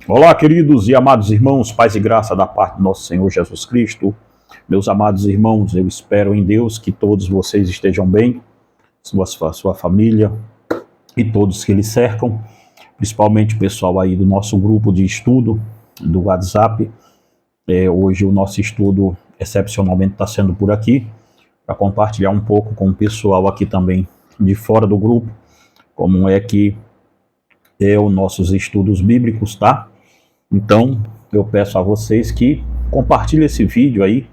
Olá, queridos e amados irmãos, paz e graça da parte do nosso Senhor Jesus Cristo. Meus amados irmãos, eu espero em Deus que todos vocês estejam bem, sua família e todos que lhe cercam, principalmente o pessoal aí do nosso grupo de estudo do WhatsApp. Hoje o nosso estudo excepcionalmente está sendo por aqui, para compartilhar um pouco com o pessoal aqui também de fora do grupo, como é que os nossos estudos bíblicos, tá? Então, eu peço a vocês que compartilhem esse vídeo aí,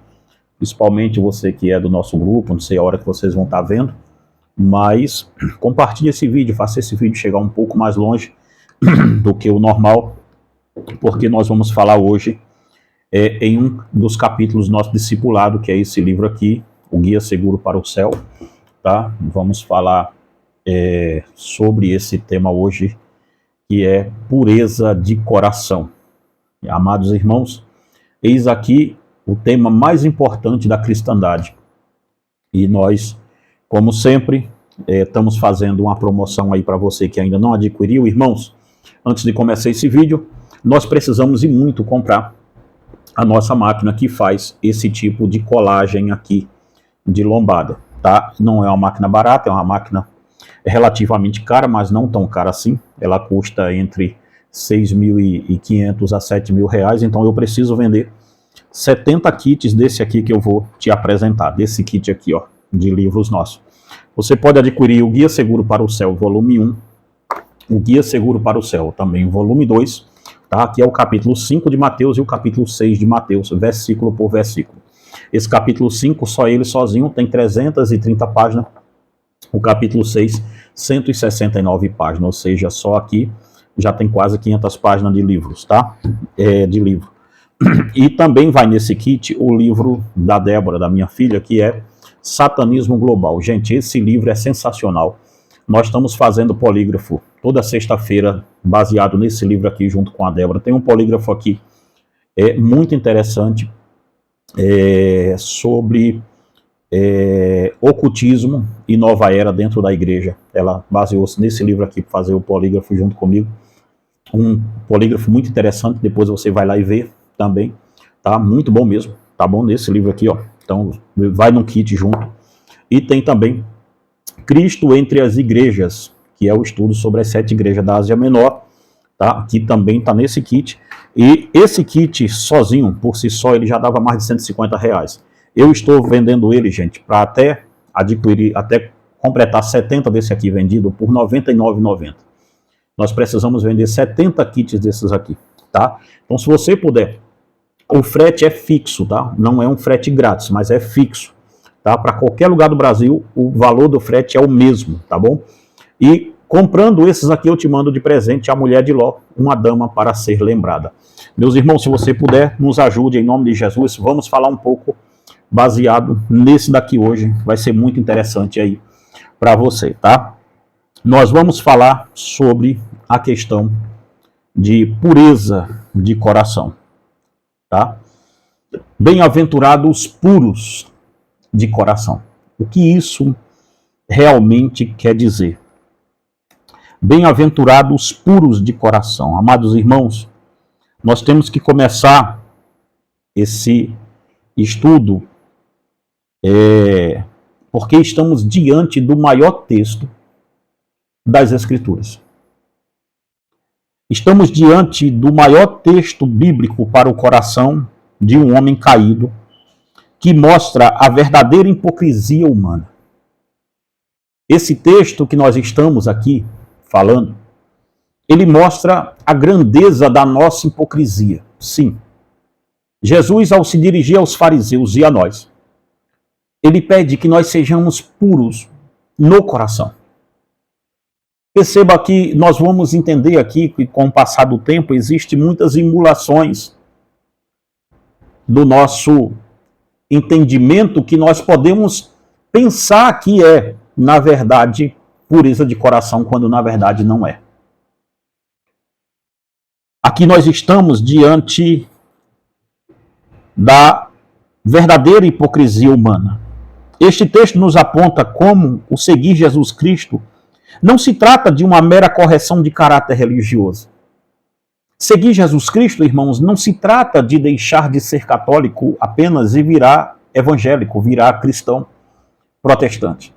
principalmente você que é do nosso grupo, não sei a hora que vocês vão estar vendo, mas compartilhe esse vídeo, faça esse vídeo chegar um pouco mais longe do que o normal, porque nós vamos falar hoje em um dos capítulos do nosso discipulado, que é esse livro aqui, O Guia Seguro para o Céu, tá? Vamos falar sobre esse tema hoje, que é pureza de coração. Amados irmãos, eis aqui o tema mais importante da cristandade. E nós, como sempre, estamos fazendo uma promoção aí para você que ainda não adquiriu. Irmãos, antes de começar esse vídeo, nós precisamos e muito comprar a nossa máquina que faz esse tipo de colagem aqui de lombada, tá? Não é uma máquina barata, é uma máquina relativamente cara, mas não tão cara assim. Ela custa entre 6.500 a 7.000 reais, então eu preciso vender 70 kits desse aqui que eu vou te apresentar, desse kit aqui, ó, de livros nossos. Você pode adquirir o Guia Seguro para o Céu, volume 1, o Guia Seguro para o Céu, também volume 2, tá? Aqui é o capítulo 5 de Mateus e o capítulo 6 de Mateus, versículo por versículo. Esse capítulo 5, só ele sozinho, tem 330 páginas, o capítulo 6, 169 páginas, ou seja, só aqui já tem quase 500 páginas de livros, tá? De livro. E também vai nesse kit o livro da Débora, da minha filha, que é Satanismo Global. Gente, esse livro é sensacional. Nós estamos fazendo polígrafo toda sexta-feira, baseado nesse livro aqui, junto com a Débora. Tem um polígrafo aqui muito interessante sobre ocultismo e nova era dentro da igreja. Ela baseou-se nesse livro aqui para fazer o polígrafo junto comigo. Um polígrafo muito interessante, depois você vai lá e vê também, tá? Muito bom mesmo, tá bom? Nesse livro aqui, ó. Então, vai num kit junto. E tem também Cristo entre as Igrejas, que é o estudo sobre as 7 igrejas da Ásia Menor, tá? Que também tá nesse kit. E esse kit sozinho, por si só, ele já dava mais de 150 reais. Eu estou vendendo ele, gente, para até adquirir, até completar 70 desse aqui vendido por R$ 99,90. Nós precisamos vender 70 kits desses aqui, tá? Então, se você puder, o frete é fixo, tá? Não é um frete grátis, mas é fixo, tá? Para qualquer lugar do Brasil, o valor do frete é o mesmo, tá bom? E comprando esses aqui, eu te mando de presente a mulher de Ló, uma dama para ser lembrada. Meus irmãos, se você puder, nos ajude em nome de Jesus. Vamos falar um pouco baseado nesse daqui hoje. Vai ser muito interessante aí para você, tá? Nós vamos falar sobre a questão de pureza de coração, tá? Bem-aventurados puros de coração. O que isso realmente quer dizer? Bem-aventurados puros de coração. Amados irmãos, nós temos que começar esse estudo porque estamos diante do maior texto das Escrituras. Estamos diante do maior texto bíblico para o coração de um homem caído, que mostra a verdadeira hipocrisia humana. Esse texto que nós estamos aqui falando, ele mostra a grandeza da nossa hipocrisia. Sim. Jesus, ao se dirigir aos fariseus e a nós, ele pede que nós sejamos puros no coração. Perceba que nós vamos entender aqui que com o passar do tempo existem muitas emulações do nosso entendimento que nós podemos pensar que é, na verdade, pureza de coração, quando na verdade não é. Aqui nós estamos diante da verdadeira hipocrisia humana. Este texto nos aponta como o seguir Jesus Cristo não se trata de uma mera correção de caráter religioso, Seguir Jesus Cristo, irmãos, não se trata de deixar de ser católico apenas e virar evangélico, virar cristão protestante.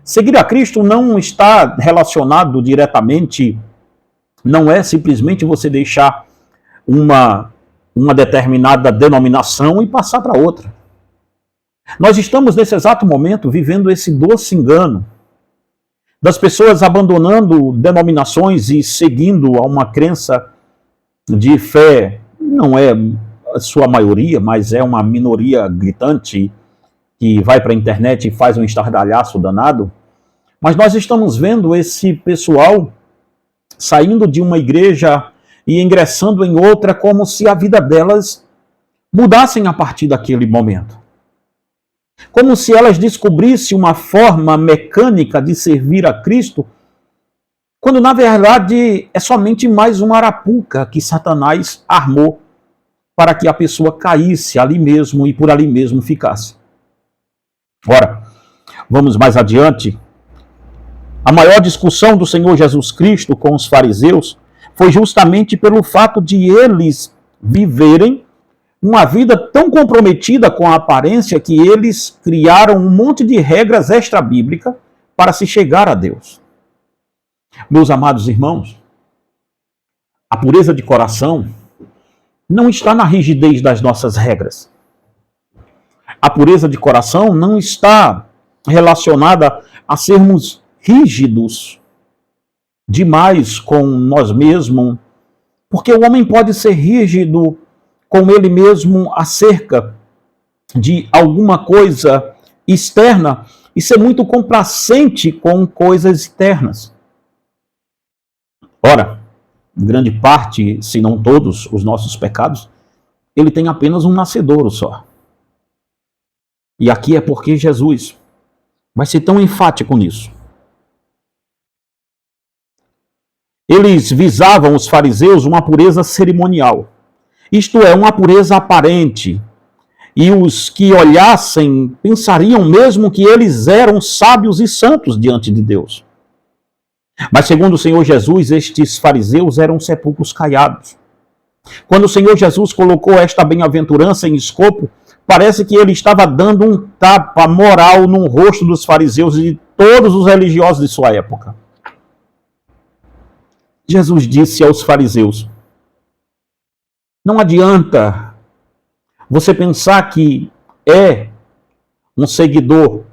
Seguir a Cristo não está relacionado diretamente, não é simplesmente você deixar uma determinada denominação e passar para outra. Nós estamos, nesse exato momento, vivendo esse doce engano das pessoas abandonando denominações e seguindo a uma crença de fé. Não é a sua maioria, mas é uma minoria gritante que vai para a internet e faz um estardalhaço danado. Mas nós estamos vendo esse pessoal saindo de uma igreja e ingressando em outra como se a vida delas mudassem a partir daquele momento. Como se elas descobrissem uma forma mecânica de servir a Cristo, quando na verdade é somente mais uma arapuca que Satanás armou para que a pessoa caísse ali mesmo e por ali mesmo ficasse. Ora, vamos mais adiante. A maior discussão do Senhor Jesus Cristo com os fariseus foi justamente pelo fato de eles viverem uma vida tão comprometida com a aparência que eles criaram um monte de regras extra-bíblicas para se chegar a Deus. Meus amados irmãos, a pureza de coração não está na rigidez das nossas regras. A pureza de coração não está relacionada a sermos rígidos demais com nós mesmos, porque o homem pode ser rígido com ele mesmo acerca de alguma coisa externa e ser muito complacente com coisas externas. Ora, grande parte, se não todos, os nossos pecados, ele tem apenas um nascedouro só. E aqui é porque Jesus vai ser tão enfático nisso. Eles visavam, os fariseus, uma pureza cerimonial. Isto é, uma pureza aparente. E os que olhassem pensariam mesmo que eles eram sábios e santos diante de Deus. Mas segundo o Senhor Jesus, estes fariseus eram sepulcros caiados. Quando o Senhor Jesus colocou esta bem-aventurança em escopo, parece que ele estava dando um tapa moral no rosto dos fariseus e de todos os religiosos de sua época. Jesus disse aos fariseus: não adianta você pensar que é um seguidor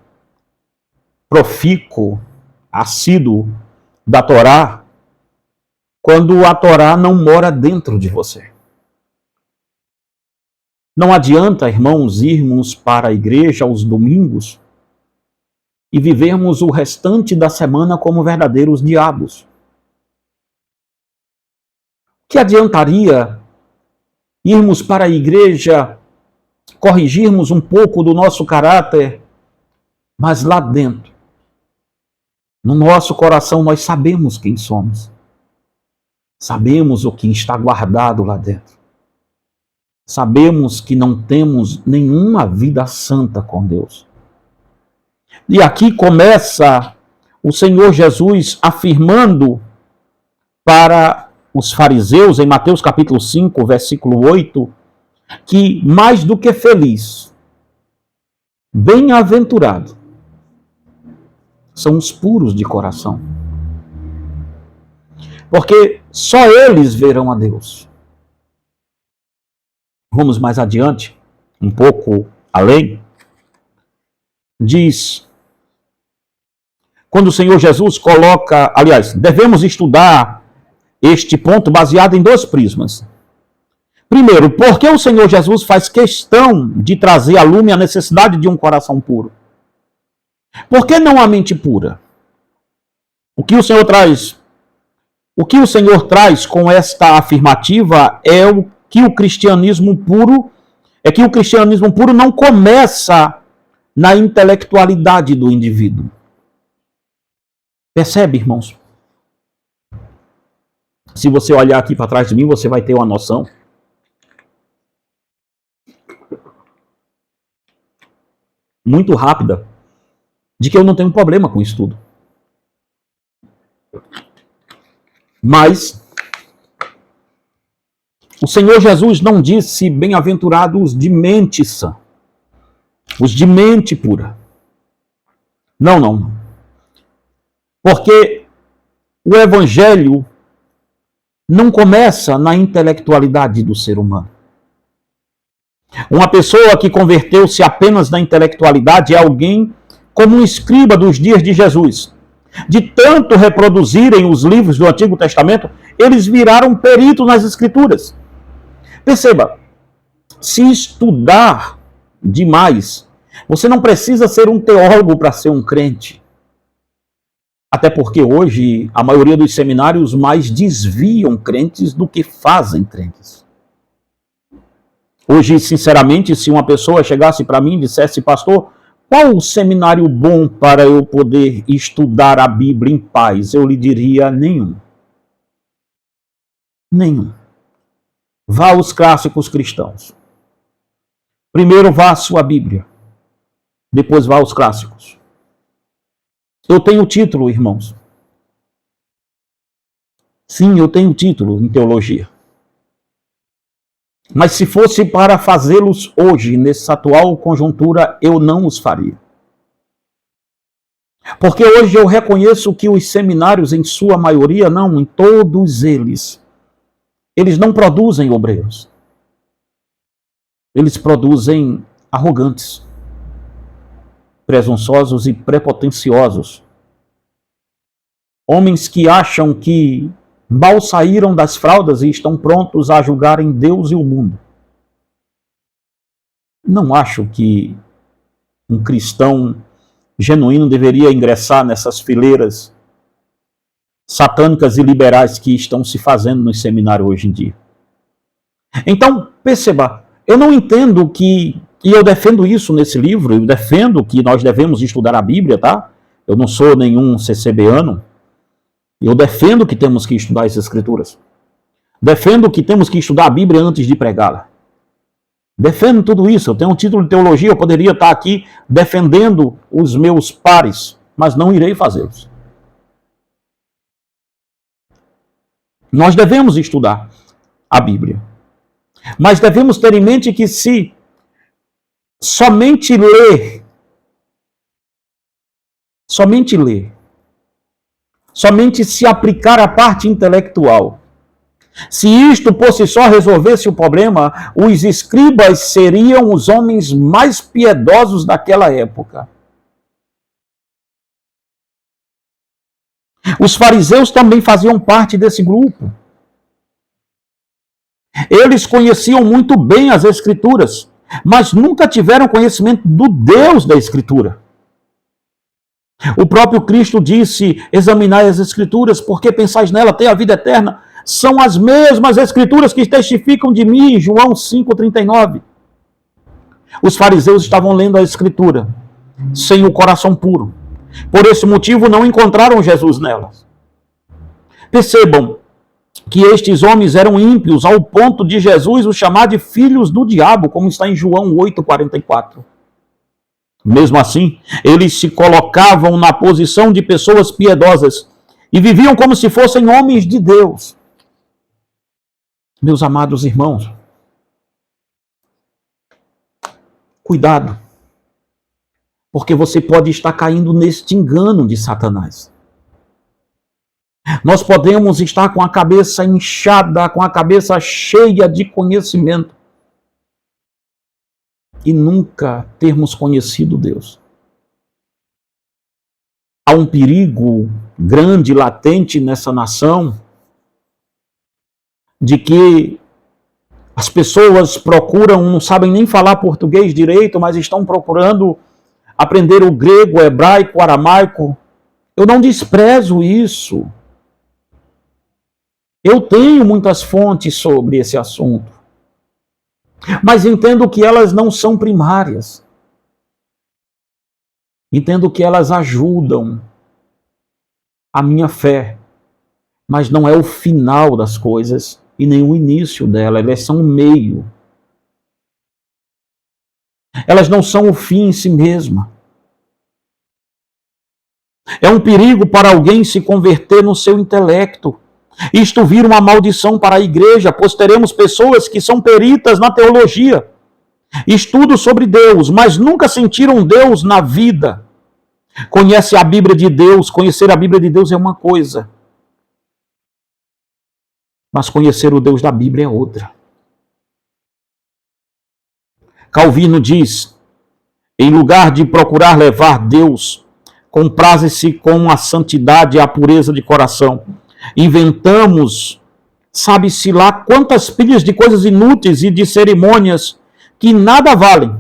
profícuo, assíduo da Torá, quando a Torá não mora dentro de você. Não adianta, irmãos, irmos para a igreja aos domingos e vivermos o restante da semana como verdadeiros diabos. Que adiantaria irmos para a igreja, corrigirmos um pouco do nosso caráter, mas lá dentro, no nosso coração, nós sabemos quem somos. Sabemos o que está guardado lá dentro. Sabemos que não temos nenhuma vida santa com Deus. E aqui começa o Senhor Jesus afirmando para os fariseus, em Mateus capítulo 5, versículo 8, que mais do que feliz, bem-aventurado, são os puros de coração. Porque só eles verão a Deus. Vamos mais adiante, um pouco além. Diz, quando o Senhor Jesus coloca, aliás, devemos estudar este ponto baseado em dois prismas. Primeiro, por que o Senhor Jesus faz questão de trazer à lume a necessidade de um coração puro? Por que não a mente pura? O que o Senhor traz com esta afirmativa é que o cristianismo puro não começa na intelectualidade do indivíduo. Percebe, irmãos? Se você olhar aqui para trás de mim, você vai ter uma noção. Muito rápida de que eu não tenho problema com estudo. Mas O Senhor Jesus não disse bem-aventurados os de mente sã, os de mente pura. Não, não. Porque o Evangelho não começa na intelectualidade do ser humano. Uma pessoa que converteu-se apenas na intelectualidade é alguém como um escriba dos dias de Jesus. De tanto reproduzirem os livros do Antigo Testamento, eles viraram peritos nas Escrituras. Perceba, se estudar demais, você não precisa ser um teólogo para ser um crente. Até porque hoje a maioria dos seminários mais desviam crentes do que fazem crentes. Hoje, sinceramente, se uma pessoa chegasse para mim e dissesse, pastor, qual o seminário bom para eu poder estudar a Bíblia em paz? Eu lhe diria nenhum. Nenhum. Vá aos clássicos cristãos. Primeiro vá à sua Bíblia. Depois vá aos clássicos. Eu tenho título, irmãos. Sim, eu tenho título em teologia. Mas se fosse para fazê-los hoje, nessa atual conjuntura, eu não os faria. Porque hoje eu reconheço que os seminários, em sua maioria, não, em todos eles não produzem obreiros. Eles produzem arrogantes, presunçosos e prepotenciosos. Homens que acham que mal saíram das fraldas e estão prontos a julgarem Deus e o mundo. Não acho que um cristão genuíno deveria ingressar nessas fileiras satânicas e liberais que estão se fazendo no seminário hoje em dia. Então, perceba, eu não entendo que, e eu defendo isso nesse livro, eu defendo que nós devemos estudar a Bíblia, tá? Eu não sou nenhum CCBano. Eu defendo que temos que estudar as Escrituras. Defendo que temos que estudar a Bíblia antes de pregá-la. Defendo tudo isso. Eu tenho um título de teologia, eu poderia estar aqui defendendo os meus pares, mas não irei fazê-los. Nós devemos estudar a Bíblia. Mas devemos ter em mente que se somente ler, somente se aplicar a parte intelectual, se isto por si só resolvesse o problema, os escribas seriam os homens mais piedosos daquela época. Os fariseus também faziam parte desse grupo. Eles conheciam muito bem as Escrituras, mas nunca tiveram conhecimento do Deus da Escritura. O próprio Cristo disse, examinai as Escrituras, porque pensais nela, tem a vida eterna. São as mesmas Escrituras que testificam de mim, João 5,39. Os fariseus estavam lendo a Escritura, sem o coração puro. Por esse motivo não encontraram Jesus nelas. Percebam que estes homens eram ímpios ao ponto de Jesus os chamar de filhos do diabo, como está em João 8,44. Mesmo assim, eles se colocavam na posição de pessoas piedosas e viviam como se fossem homens de Deus. Meus amados irmãos, cuidado, porque você pode estar caindo neste engano de Satanás. Nós podemos estar com a cabeça inchada, com a cabeça cheia de conhecimento e nunca termos conhecido Deus. Há um perigo grande, latente nessa nação, de que as pessoas procuram, não sabem nem falar português direito, mas estão procurando aprender o grego, o hebraico, o aramaico. Eu não desprezo isso. Eu tenho muitas fontes sobre esse assunto, mas entendo que elas não são primárias. Entendo que elas ajudam a minha fé, mas não é o final das coisas e nem o início dela, elas são o meio. Elas não são o fim em si mesma. É um perigo para alguém se converter no seu intelecto, Isto vira uma maldição para a igreja, pois teremos pessoas que são peritas na teologia, estudam sobre Deus, mas nunca sentiram Deus na vida. Conhece a Bíblia de Deus, conhecer a Bíblia de Deus é uma coisa, mas conhecer o Deus da Bíblia é outra. Calvino diz, em lugar de procurar levar Deus, compraze-se com a santidade e a pureza de coração. Inventamos, sabe-se lá quantas pilhas de coisas inúteis e de cerimônias que nada valem,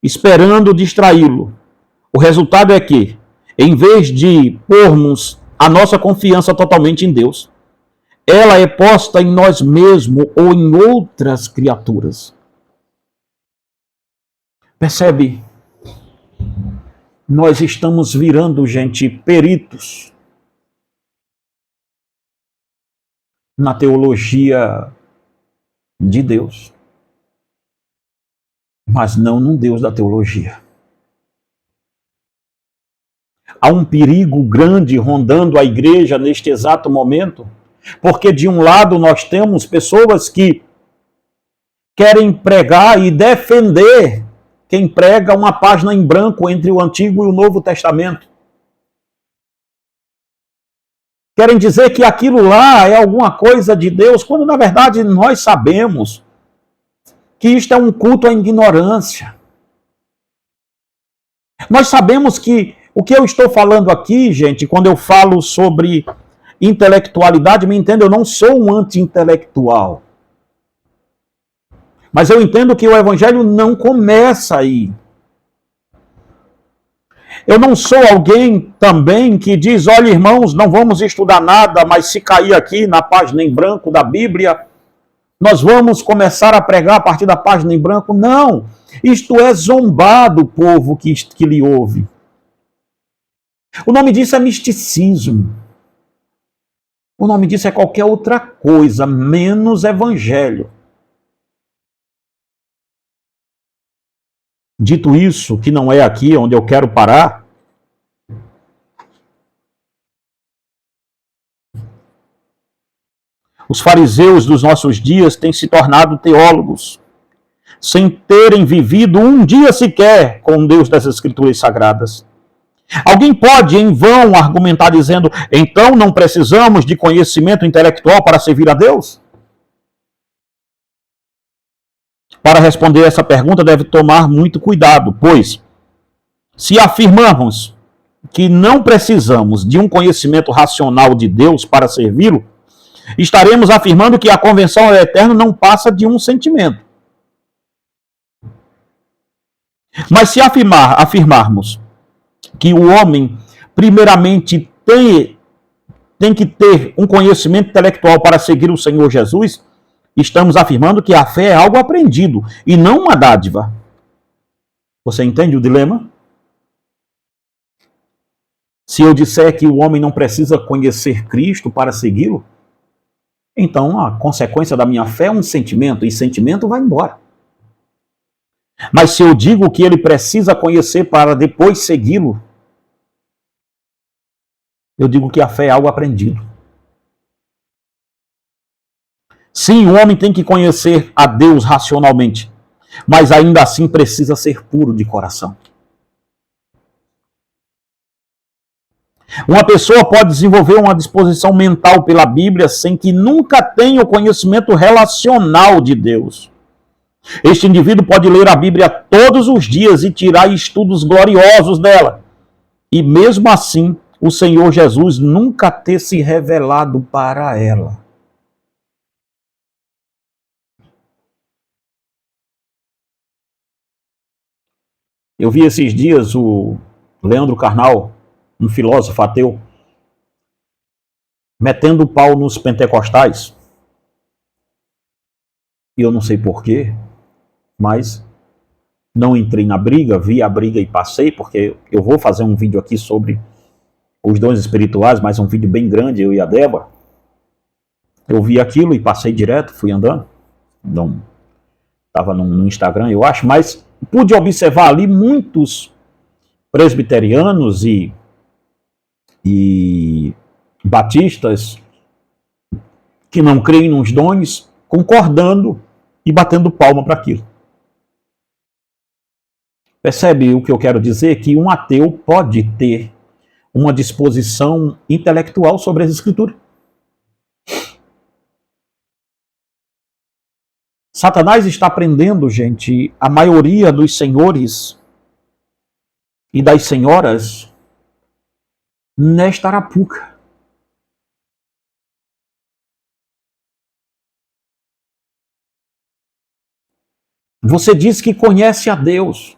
esperando distraí-lo. O resultado é que, em vez de pormos a nossa confiança totalmente em Deus, ela é posta em nós mesmos ou em outras criaturas. Percebe? Nós estamos virando, gente, peritos na teologia de Deus, mas não no Deus da teologia. Há um perigo grande rondando a igreja neste exato momento, porque de um lado nós temos pessoas que querem pregar e defender quem prega uma página em branco entre o Antigo e o Novo Testamento. Querem dizer que aquilo lá é alguma coisa de Deus, quando na verdade nós sabemos que isto é um culto à ignorância. Nós sabemos que o que eu estou falando aqui, gente, quando eu falo sobre intelectualidade, me entenda, eu não sou um anti-intelectual. Mas eu entendo que o evangelho não começa aí. Eu não sou alguém também que diz, olha irmãos, não vamos estudar nada, mas se cair aqui na página em branco da Bíblia, nós vamos começar a pregar a partir da página em branco. Não, isto é zombar do povo que lhe ouve. O nome disso é misticismo. O nome disso é qualquer outra coisa, menos evangelho. Dito isso, que não é aqui onde eu quero parar, os fariseus dos nossos dias têm se tornado teólogos, sem terem vivido um dia sequer com o Deus das Escrituras Sagradas. Alguém pode, em vão, argumentar dizendo, então não precisamos de conhecimento intelectual para servir a Deus? Para responder essa pergunta, deve tomar muito cuidado, pois, se afirmarmos que não precisamos de um conhecimento racional de Deus para servi-lo, estaremos afirmando que a convenção ao eterno não passa de um sentimento. Mas se afirmarmos que o homem, primeiramente, tem que ter um conhecimento intelectual para seguir o Senhor Jesus, estamos afirmando que a fé é algo aprendido e não uma dádiva. Você entende o dilema? Se eu disser que o homem não precisa conhecer Cristo para segui-lo, então a consequência da minha fé é um sentimento, e sentimento vai embora. Mas se eu digo que ele precisa conhecer para depois segui-lo, eu digo que a fé é algo aprendido. Sim, o homem tem que conhecer a Deus racionalmente, mas ainda assim precisa ser puro de coração. Uma pessoa pode desenvolver uma disposição mental pela Bíblia sem que nunca tenha o conhecimento relacional de Deus. Este indivíduo pode ler a Bíblia todos os dias e tirar estudos gloriosos dela. E mesmo assim, o Senhor Jesus nunca ter se revelado para ela. Eu vi esses dias o Leandro Carnal, um filósofo ateu, metendo o pau nos pentecostais. E eu não sei porquê, mas não entrei na briga, vi a briga e passei, porque eu vou fazer um vídeo aqui sobre os dons espirituais, mas um vídeo bem grande, eu e a Débora. Eu vi aquilo e passei direto, fui andando. Não, estava no Instagram, eu acho, mas pude observar ali muitos presbiterianos e batistas que não creem nos dons, concordando e batendo palma para aquilo. Percebe o que eu quero dizer? Que um ateu pode ter uma disposição intelectual sobre as Escrituras. Satanás está prendendo, gente, a maioria dos senhores e das senhoras nesta arapuca. Você diz que conhece a Deus,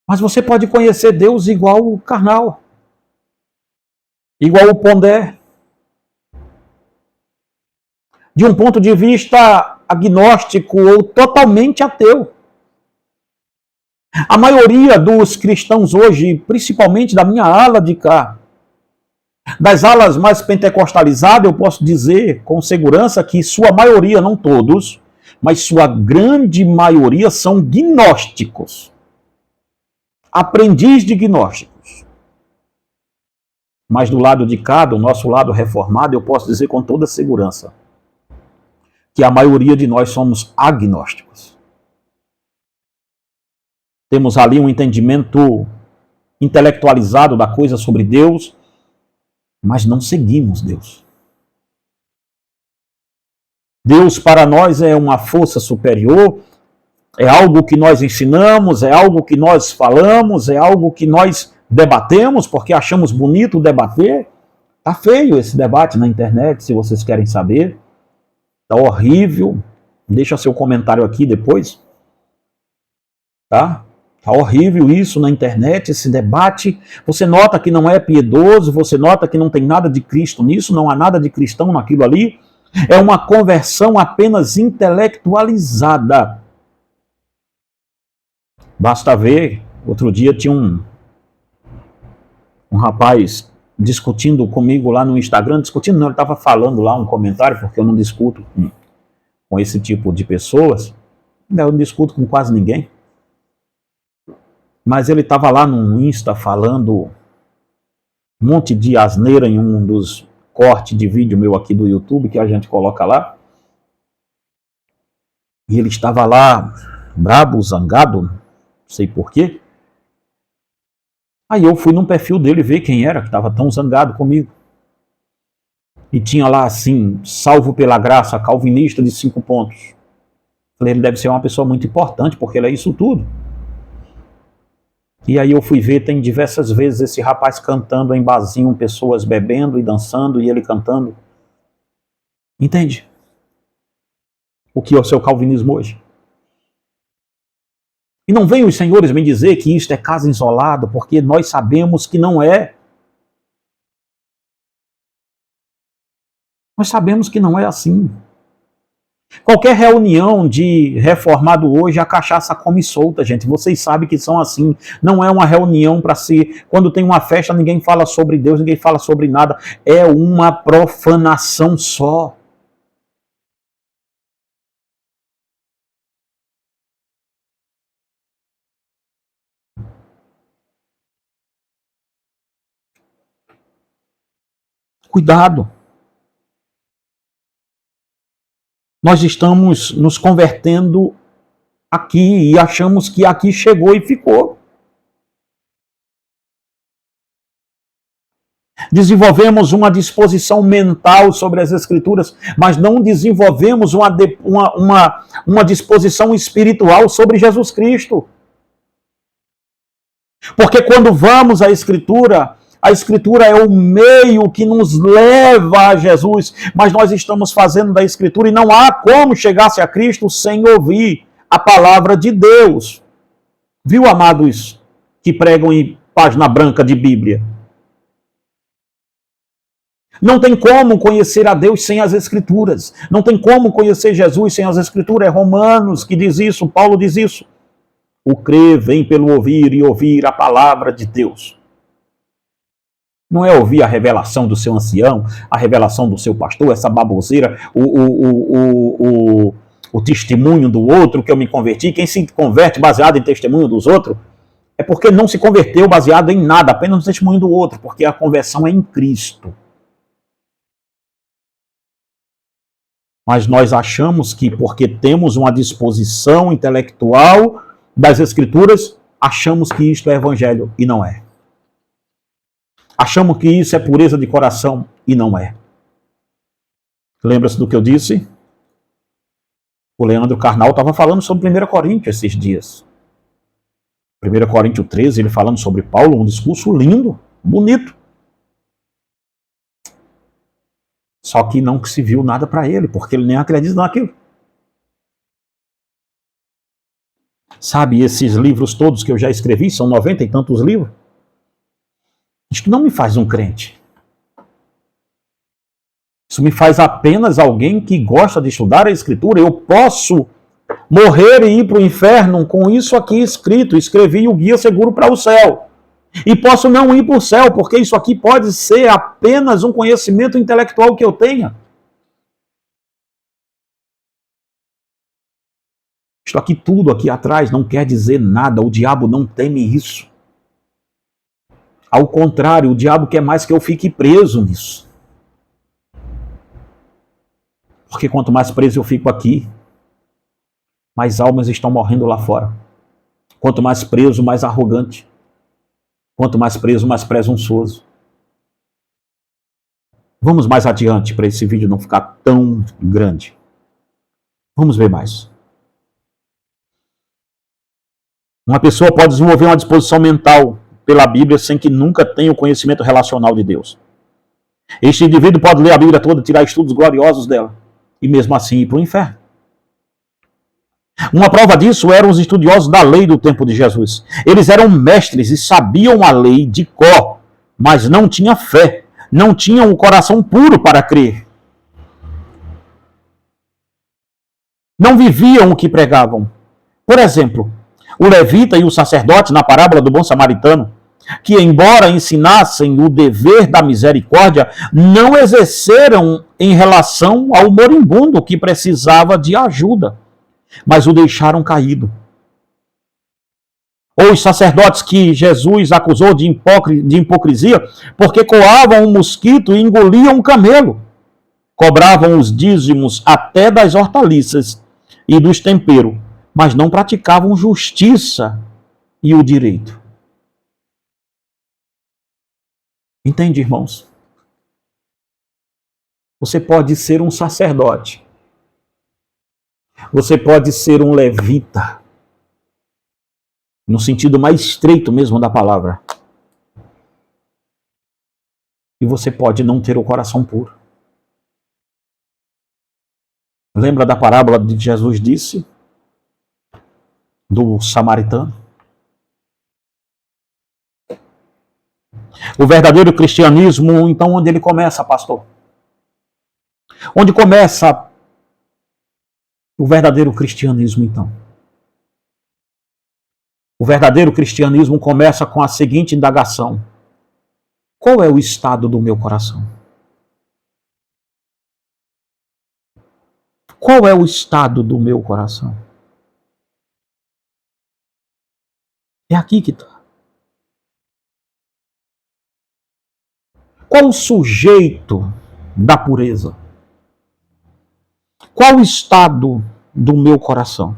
mas você pode conhecer Deus igual o carnal, igual o Pondé, de um ponto de vista agnóstico ou totalmente ateu. A maioria dos cristãos hoje, principalmente da minha ala de cá, das alas mais pentecostalizadas, eu posso dizer com segurança que sua maioria, não todos, mas sua grande maioria são gnósticos. Aprendiz de gnósticos. Mas do lado de cá, do nosso lado reformado, eu posso dizer com toda segurança que a maioria de nós somos agnósticos. Temos ali um entendimento intelectualizado da coisa sobre Deus, mas não seguimos Deus. Deus para nós é uma força superior, é algo que nós ensinamos, é algo que nós falamos, é algo que nós debatemos, porque achamos bonito debater. Tá feio esse debate na internet, se vocês querem saber. Tá horrível. Deixa seu comentário aqui depois. Tá? Tá horrível isso na internet, esse debate. Você nota que não é piedoso, você nota que não tem nada de Cristo nisso, não há nada de cristão naquilo ali. É uma conversão apenas intelectualizada. Basta ver, outro dia tinha um rapaz discutindo comigo lá no Instagram, discutindo não, ele estava falando lá um comentário, porque eu não discuto com esse tipo de pessoas, eu não discuto com quase ninguém, mas ele estava lá no Insta falando um monte de asneira em um dos cortes de vídeo meu aqui do YouTube, que a gente coloca lá, e ele estava lá brabo, zangado, não sei porquê. Aí eu fui num perfil dele ver quem era que estava tão zangado comigo. E tinha lá assim, salvo pela graça, calvinista de 5 pontos. Falei, ele deve ser uma pessoa muito importante, porque ele é isso tudo. E aí eu fui ver, tem diversas vezes esse rapaz cantando em barzinho, pessoas bebendo e dançando, e ele cantando. Entende? O que é o seu calvinismo hoje? E não venham os senhores me dizer que isto é caso isolado, porque nós sabemos que não é. Nós sabemos que não é assim. Qualquer reunião de reformado hoje, a cachaça come solta, gente. Vocês sabem que são assim. Não é uma reunião para si. Quando tem uma festa, ninguém fala sobre Deus, ninguém fala sobre nada. É uma profanação só. Cuidado. Nós estamos nos convertendo aqui e achamos que aqui chegou e ficou. Desenvolvemos uma disposição mental sobre as Escrituras, mas não desenvolvemos uma disposição espiritual sobre Jesus Cristo. Porque quando vamos à Escritura, a Escritura é o meio que nos leva a Jesus, mas nós estamos fazendo da Escritura e não há como chegar-se a Cristo sem ouvir a palavra de Deus. Viu, amados que pregam em página branca de Bíblia? Não tem como conhecer a Deus sem as Escrituras. Não tem como conhecer Jesus sem as Escrituras. É Romanos que diz isso, Paulo diz isso. O crer vem pelo ouvir e ouvir a palavra de Deus. Não é ouvir a revelação do seu ancião, a revelação do seu pastor, essa baboseira, o testemunho do outro que eu me converti. Quem se converte baseado em testemunho dos outros é porque não se converteu baseado em nada, apenas no testemunho do outro, porque a conversão é em Cristo. Mas nós achamos que porque temos uma disposição intelectual das Escrituras, achamos que isto é evangelho, e não é. Achamos que isso é pureza de coração, e não é. Lembra-se do que eu disse? O Leandro Carnal estava falando sobre 1 Coríntios esses dias. 1 Coríntios 13, ele falando sobre Paulo, um discurso lindo, bonito. Só que não se viu nada para ele, porque ele nem acredita naquilo. Sabe, esses livros todos que eu já escrevi, são 90 e tantos livros. Isso não me faz um crente. Isso me faz apenas alguém que gosta de estudar a Escritura. Eu posso morrer e ir para o inferno com isso aqui escrito. Escrevi o guia seguro para o céu. E posso não ir para o céu, porque isso aqui pode ser apenas um conhecimento intelectual que eu tenha. Isto aqui, tudo aqui atrás, não quer dizer nada. O diabo não teme isso. Ao contrário, o diabo quer mais que eu fique preso nisso. Porque quanto mais preso eu fico aqui, mais almas estão morrendo lá fora. Quanto mais preso, mais arrogante. Quanto mais preso, mais presunçoso. Vamos mais adiante para esse vídeo não ficar tão grande. Vamos ver mais. Uma pessoa pode desenvolver uma disposição mental pela Bíblia sem que nunca tenha o conhecimento relacional de Deus. Este indivíduo pode ler a Bíblia toda, tirar estudos gloriosos dela, e mesmo assim ir para o inferno. Uma prova disso eram os estudiosos da lei do tempo de Jesus. Eles eram mestres e sabiam a lei de cor, mas não tinham fé, não tinham o coração puro para crer. Não viviam o que pregavam. Por exemplo, o levita e o sacerdote, na parábola do bom samaritano, que, embora ensinassem o dever da misericórdia, não exerceram em relação ao moribundo que precisava de ajuda, mas o deixaram caído. Ou os sacerdotes que Jesus acusou de hipocrisia, porque coavam um mosquito e engoliam um camelo. Cobravam os dízimos até das hortaliças e dos temperos, mas não praticavam justiça e o direito. Entende, irmãos? Você pode ser um sacerdote. Você pode ser um levita. No sentido mais estreito mesmo da palavra. E você pode não ter o coração puro. Lembra da parábola de Jesus disse? Do samaritano? O verdadeiro cristianismo, então, onde ele começa, pastor? Onde começa o verdadeiro cristianismo, então? O verdadeiro cristianismo começa com a seguinte indagação: qual é o estado do meu coração? Qual é o estado do meu coração? É aqui que está. Qual o sujeito da pureza? Qual o estado do meu coração?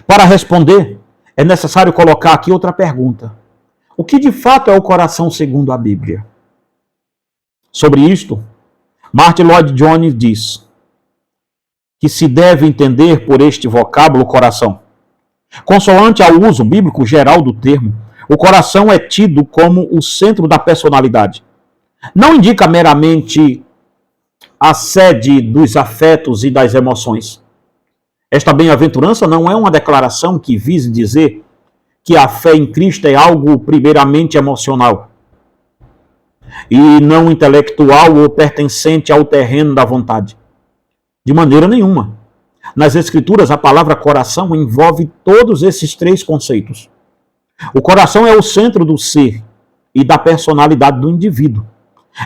Para responder, é necessário colocar aqui outra pergunta. O que de fato é o coração segundo a Bíblia? Sobre isto, Martin Lloyd Jones diz que se deve entender por este vocábulo coração. Consoante ao uso bíblico geral do termo, o coração é tido como o centro da personalidade. Não indica meramente a sede dos afetos e das emoções. Esta bem-aventurança não é uma declaração que vise dizer que a fé em Cristo é algo primeiramente emocional e não intelectual ou pertencente ao terreno da vontade. De maneira nenhuma. Nas Escrituras, a palavra coração envolve todos esses três conceitos. O coração é o centro do ser e da personalidade do indivíduo.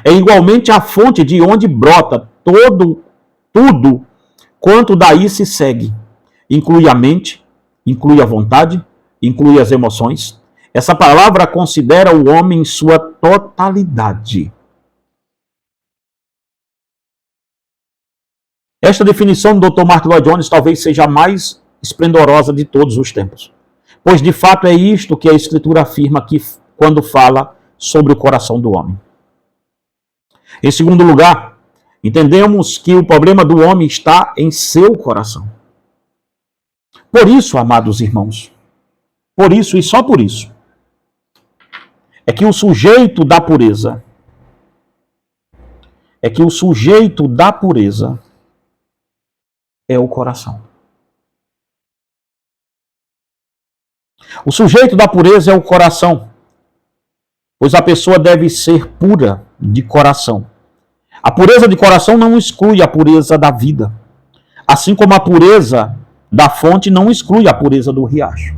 É igualmente a fonte de onde brota tudo quanto daí se segue. Inclui a mente, inclui a vontade, inclui as emoções. Essa palavra considera o homem em sua totalidade. Esta definição do Dr. Martyn Lloyd-Jones talvez seja a mais esplendorosa de todos os tempos. Pois de fato é isto que a Escritura afirma aqui quando fala sobre o coração do homem. Em segundo lugar, entendemos que o problema do homem está em seu coração. Por isso, amados irmãos, por isso e só por isso, é que o sujeito da pureza, é o coração. O sujeito da pureza é o coração, pois a pessoa deve ser pura de coração. A pureza de coração não exclui a pureza da vida, assim como a pureza da fonte não exclui a pureza do riacho.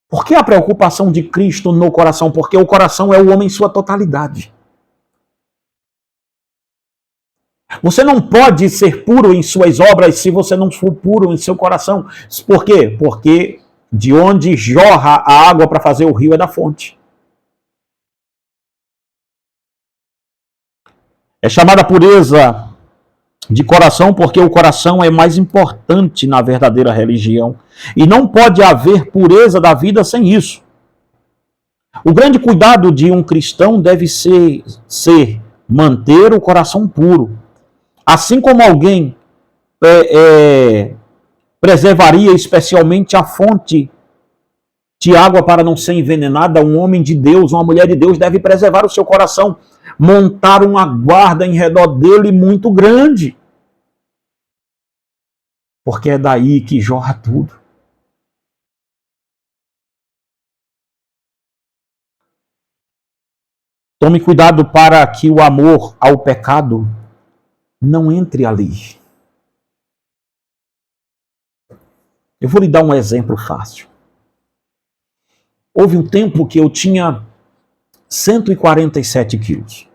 Por que a preocupação de Cristo no coração? Porque o coração é o homem em sua totalidade. Você não pode ser puro em suas obras se você não for puro em seu coração. Por quê? Porque de onde jorra a água para fazer o rio é da fonte. É chamada pureza de coração porque o coração é mais importante na verdadeira religião. E não pode haver pureza da vida sem isso. O grande cuidado de um cristão deve ser manter o coração puro. Assim como alguém preservaria especialmente a fonte de água para não ser envenenada, um homem de Deus, uma mulher de Deus deve preservar o seu coração, montar uma guarda em redor dele muito grande. Porque é daí que jorra tudo. Tome cuidado para que o amor ao pecado não entre ali. Eu vou lhe dar um exemplo fácil. Houve um tempo que eu tinha 147 quilos.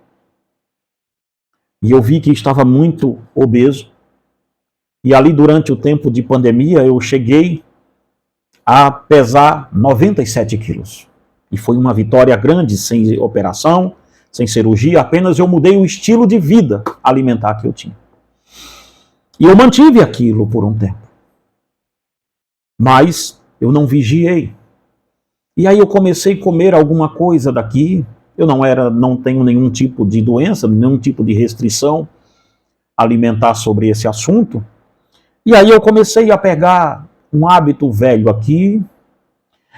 E eu vi que estava muito obeso. E ali durante o tempo de pandemia eu cheguei a pesar 97 quilos. E foi uma vitória grande, sem operação, sem cirurgia, apenas eu mudei o estilo de vida alimentar que eu tinha. E eu mantive aquilo por um tempo. Mas eu não vigiei. E aí eu comecei a comer alguma coisa daqui. Eu não tenho nenhum tipo de doença, nenhum tipo de restrição alimentar sobre esse assunto. E aí eu comecei a pegar um hábito velho aqui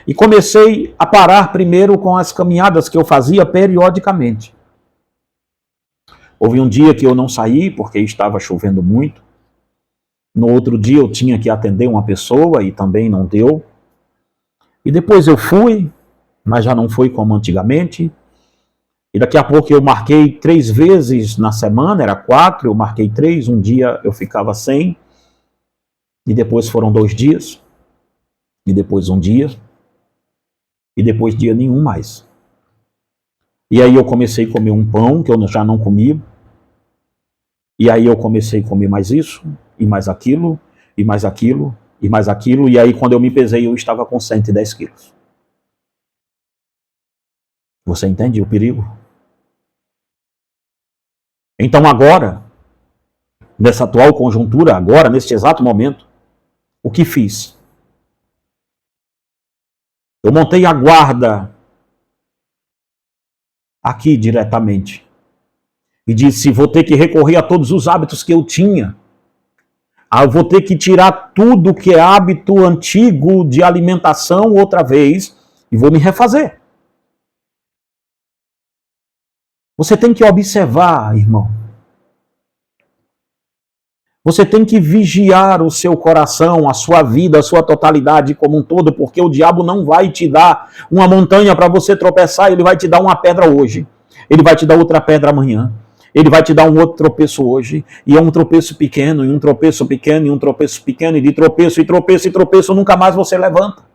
e comecei a parar primeiro com as caminhadas que eu fazia periodicamente. Houve um dia que eu não saí porque estava chovendo muito. No outro dia eu tinha que atender uma pessoa e também não deu. E depois eu fui, mas já não foi como antigamente. E daqui a pouco eu marquei 3 vezes na semana, era 4, eu marquei 3, um dia eu ficava sem. E depois foram 2 dias, e depois um dia, e depois dia nenhum mais. E aí eu comecei a comer um pão que eu já não comia, e aí eu comecei a comer mais isso, e mais aquilo, e mais aquilo, e mais aquilo, e aí quando eu me pesei eu estava com 110 quilos. Você entende o perigo? Então agora, nessa atual conjuntura, agora, neste exato momento, o que fiz? Eu montei a guarda aqui diretamente. E disse, vou ter que recorrer a todos os hábitos que eu tinha. Eu vou ter que tirar tudo que é hábito antigo de alimentação outra vez e vou me refazer. Você tem que observar, irmão. Você tem que vigiar o seu coração, a sua vida, a sua totalidade como um todo, porque o diabo não vai te dar uma montanha para você tropeçar, ele vai te dar uma pedra hoje, ele vai te dar outra pedra amanhã, ele vai te dar um outro tropeço hoje, e é um tropeço pequeno, e um tropeço pequeno, e um tropeço pequeno, e de tropeço, e tropeço, e tropeço, nunca mais você levanta.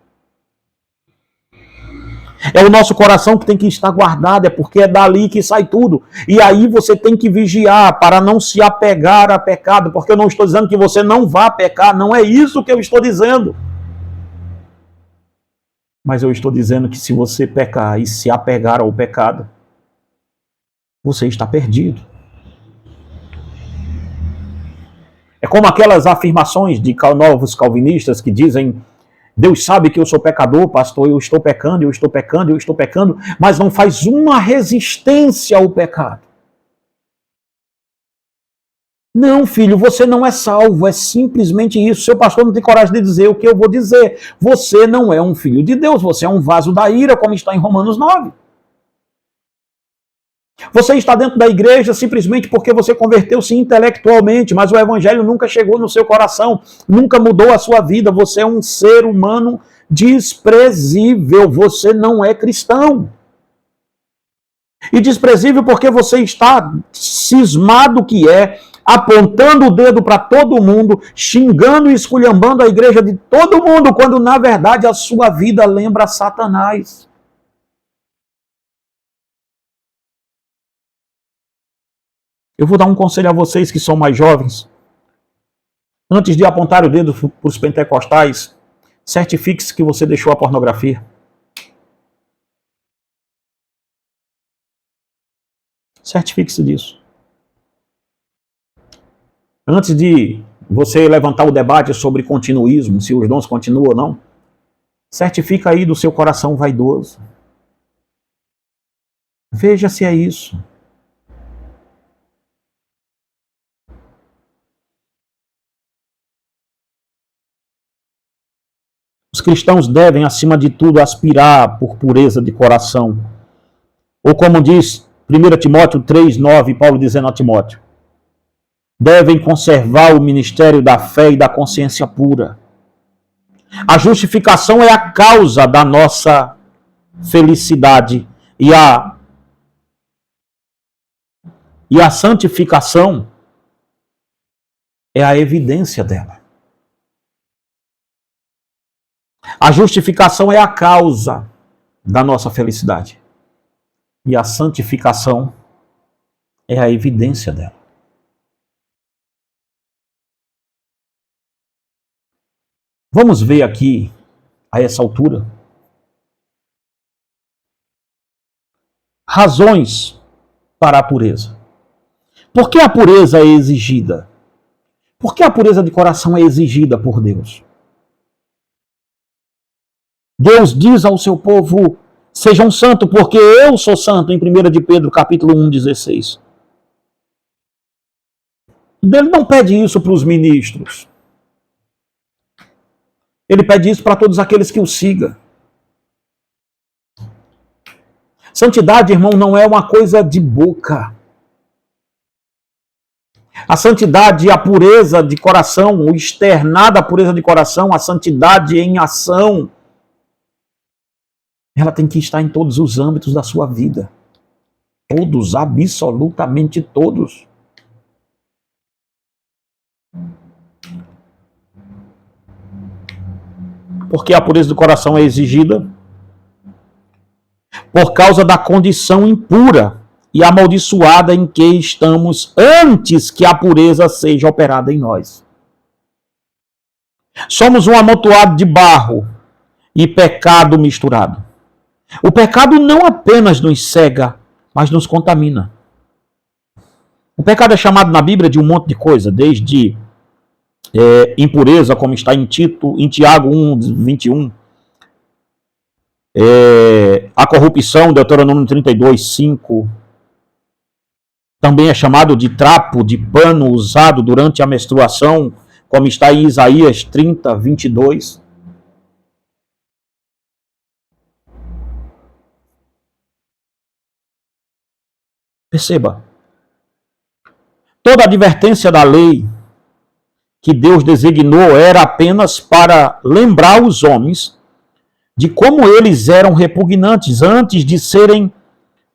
É o nosso coração que tem que estar guardado, é porque é dali que sai tudo. E aí você tem que vigiar para não se apegar a pecado, porque eu não estou dizendo que você não vá pecar, não é isso que eu estou dizendo. Mas eu estou dizendo que se você pecar e se apegar ao pecado, você está perdido. como aquelas afirmações de novos calvinistas que dizem: Deus sabe que eu sou pecador, pastor, eu estou pecando, eu estou pecando, eu estou pecando, mas não faz uma resistência ao pecado. Não, filho, você não é salvo, é simplesmente isso. Seu pastor não tem coragem de dizer o que eu vou dizer. Você não é um filho de Deus, você é um vaso da ira, como está em Romanos 9. Você está dentro da igreja simplesmente porque você converteu-se intelectualmente, mas o evangelho nunca chegou no seu coração, nunca mudou a sua vida. Você é um ser humano desprezível, você não é cristão. E desprezível porque você está cismado que é, apontando o dedo para todo mundo, xingando e esculhambando a igreja de todo mundo, quando na verdade a sua vida lembra Satanás. Eu vou dar um conselho a vocês que são mais jovens. Antes de apontar o dedo para os pentecostais, certifique-se que você deixou a pornografia. Certifique-se disso. Antes de você levantar o debate sobre continuismo, se os dons continuam ou não, certifica aí do seu coração vaidoso. Veja se é isso. Os cristãos devem, acima de tudo, aspirar por pureza de coração. Ou como diz 1 Timóteo 3,9, Paulo dizendo a Timóteo, devem conservar o ministério da fé e da consciência pura. A justificação é a causa da nossa felicidade e a santificação é a evidência dela. A justificação é a causa da nossa felicidade e a santificação é a evidência dela. Vamos ver aqui, a essa altura, razões para a pureza. Por que a pureza é exigida? Por que a pureza de coração é exigida por Deus? Deus diz ao seu povo, sejam santos, porque eu sou santo, em 1 de Pedro, capítulo 1,16. Ele não pede isso para os ministros. Ele pede isso para todos aqueles que o sigam. Santidade, irmão, não é uma coisa de boca. A santidade e a pureza de coração, o externar da pureza de coração, a santidade em ação, ela tem que estar em todos os âmbitos da sua vida. Todos, absolutamente todos. Porque a pureza do coração é exigida por causa da condição impura e amaldiçoada em que estamos antes que a pureza seja operada em nós. Somos um amontoado de barro e pecado misturado. O pecado não apenas nos cega, mas nos contamina. O pecado é chamado na Bíblia de um monte de coisa, desde impureza, como está em Tiago 1:21, a corrupção, Deuteronômio 32:5, também é chamado de trapo de pano usado durante a menstruação, como está em Isaías 30:22. Perceba, toda a advertência da lei que Deus designou era apenas para lembrar os homens de como eles eram repugnantes antes de serem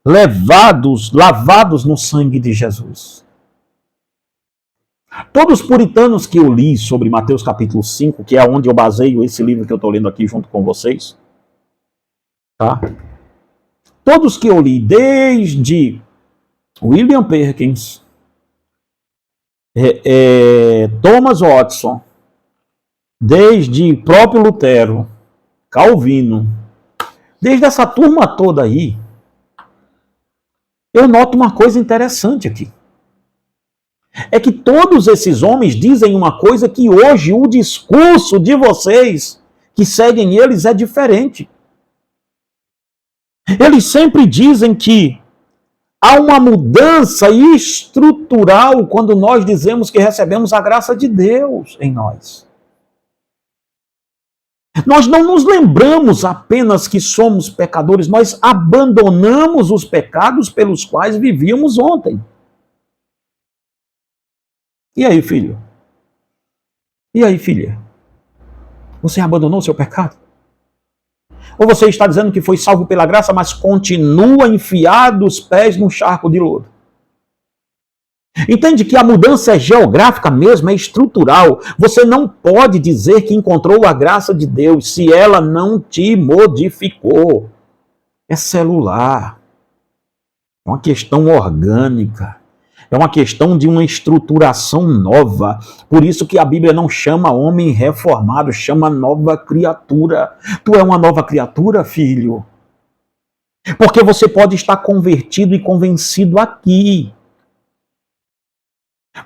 lavados no sangue de Jesus. Todos os puritanos que eu li sobre Mateus capítulo 5, que é onde eu baseio esse livro que eu estou lendo aqui junto com vocês, tá? Todos que eu li, desde William Perkins, Thomas Watson, desde próprio Lutero, Calvino, desde essa turma toda aí, eu noto uma coisa interessante aqui. É que todos esses homens dizem uma coisa que hoje o discurso de vocês que seguem eles é diferente. Eles sempre dizem que há uma mudança estrutural quando nós dizemos que recebemos a graça de Deus em nós. Nós não nos lembramos apenas que somos pecadores, nós abandonamos os pecados pelos quais vivíamos ontem. E aí, filho? E aí, filha? Você abandonou o seu pecado? Ou você está dizendo que foi salvo pela graça, mas continua enfiado os pés num charco de lodo? Entende que a mudança é geográfica mesmo, é estrutural. Você não pode dizer que encontrou a graça de Deus se ela não te modificou. É celular. É uma questão orgânica. É uma questão de uma estruturação nova. Por isso que a Bíblia não chama homem reformado, chama nova criatura. Tu é uma nova criatura, filho. Porque você pode estar convertido e convencido aqui.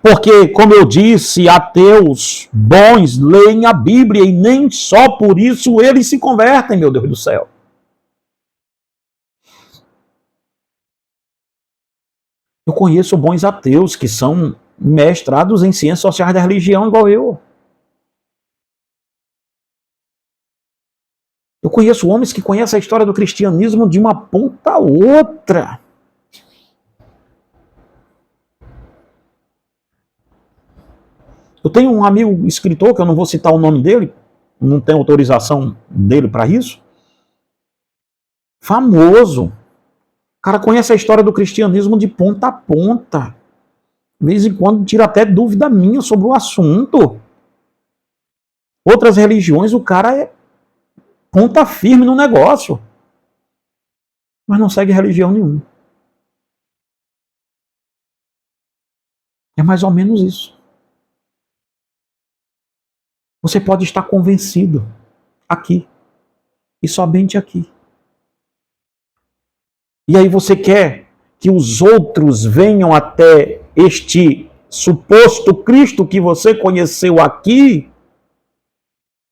Porque, como eu disse, ateus bons leem a Bíblia e nem só por isso eles se convertem, meu Deus do céu. Eu conheço bons ateus que são mestrados em ciências sociais da religião, igual eu. Eu conheço homens que conhecem a história do cristianismo de uma ponta a outra. Eu tenho um amigo escritor, que eu não vou citar o nome dele, não tenho autorização dele para isso. Famoso. O cara conhece a história do cristianismo de ponta a ponta. De vez em quando tira até dúvida minha sobre o assunto. Outras religiões, o cara é ponta firme no negócio. Mas não segue religião nenhuma. É mais ou menos isso. Você pode estar convencido aqui. E somente aqui. E aí você quer que os outros venham até este suposto Cristo que você conheceu aqui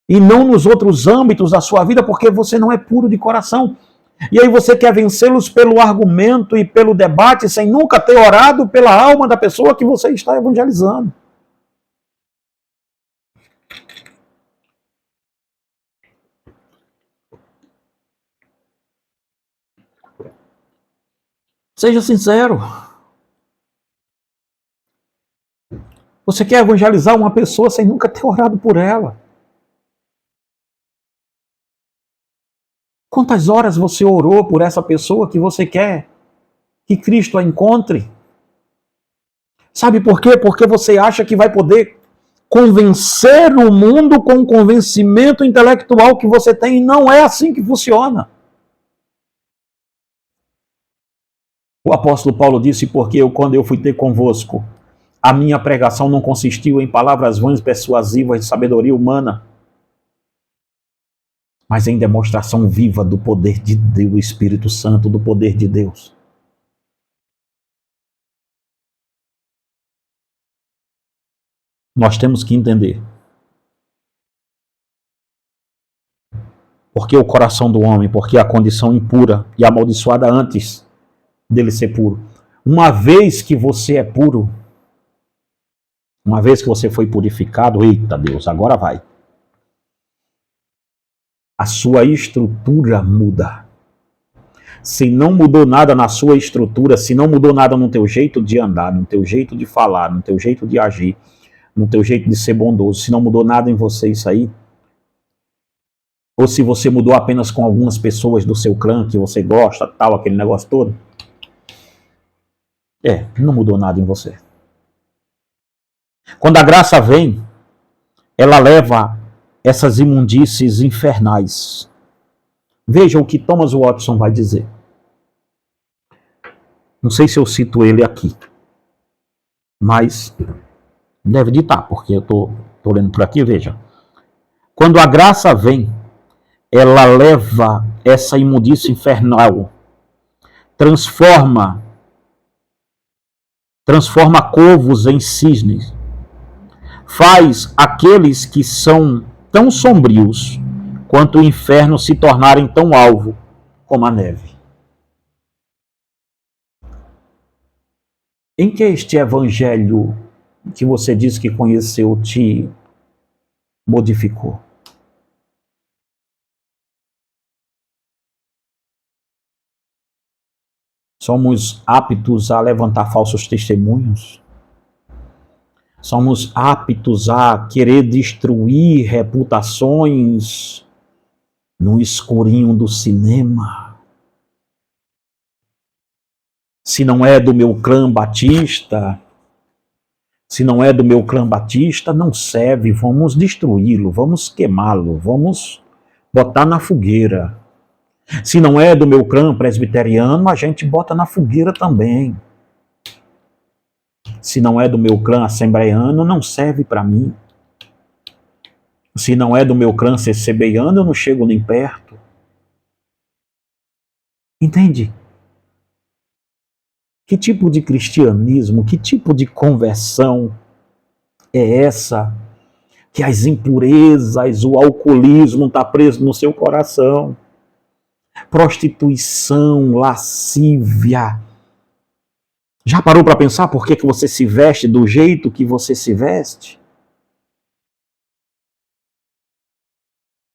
e não nos outros âmbitos da sua vida, porque você não é puro de coração. E aí você quer vencê-los pelo argumento e pelo debate sem nunca ter orado pela alma da pessoa que você está evangelizando. Seja sincero. Você quer evangelizar uma pessoa sem nunca ter orado por ela. Quantas horas você orou por essa pessoa que você quer que Cristo a encontre? Sabe por quê? Porque você acha que vai poder convencer o mundo com o convencimento intelectual que você tem. E não é assim que funciona. O apóstolo Paulo disse, porque quando eu fui ter convosco, a minha pregação não consistiu em palavras vãs persuasivas de sabedoria humana, mas em demonstração viva do poder de Deus, do Espírito Santo, do poder de Deus. Nós temos que entender. Porque o coração do homem, porque a condição impura e amaldiçoada antes dele ser puro. Uma vez que você é puro, uma vez que você foi purificado, eita Deus, agora vai. A sua estrutura muda. Se não mudou nada na sua estrutura, se não mudou nada no teu jeito de andar, no teu jeito de falar, no teu jeito de agir, no teu jeito de ser bondoso, se não mudou nada em você isso aí, ou se você mudou apenas com algumas pessoas do seu clã que você gosta, tal, aquele negócio todo, não mudou nada em você. Quando a graça vem, ela leva essas imundícies infernais. Veja o que Thomas Watson vai dizer. Não sei se eu cito ele aqui, mas deve de estar, porque eu estou lendo por aqui, veja. Quando a graça vem, ela leva essa imundície infernal, transforma transforma corvos em cisnes, faz aqueles que são tão sombrios quanto o inferno se tornarem tão alvo como a neve. Em que este evangelho que você diz que conheceu te modificou? Somos aptos a levantar falsos testemunhos? Somos aptos a querer destruir reputações no escurinho do cinema? Se não é do meu clã batista, não serve, vamos destruí-lo, vamos queimá-lo, vamos botar na fogueira. Se não é do meu clã presbiteriano, a gente bota na fogueira também. Se não é do meu clã assembleiano, não serve para mim. Se não é do meu clã CCBiano, eu não chego nem perto. Entende? Que tipo de cristianismo, que tipo de conversão é essa? Que as impurezas, o alcoolismo está preso no seu coração. Prostituição, lascívia. Já parou para pensar por que você se veste do jeito que você se veste?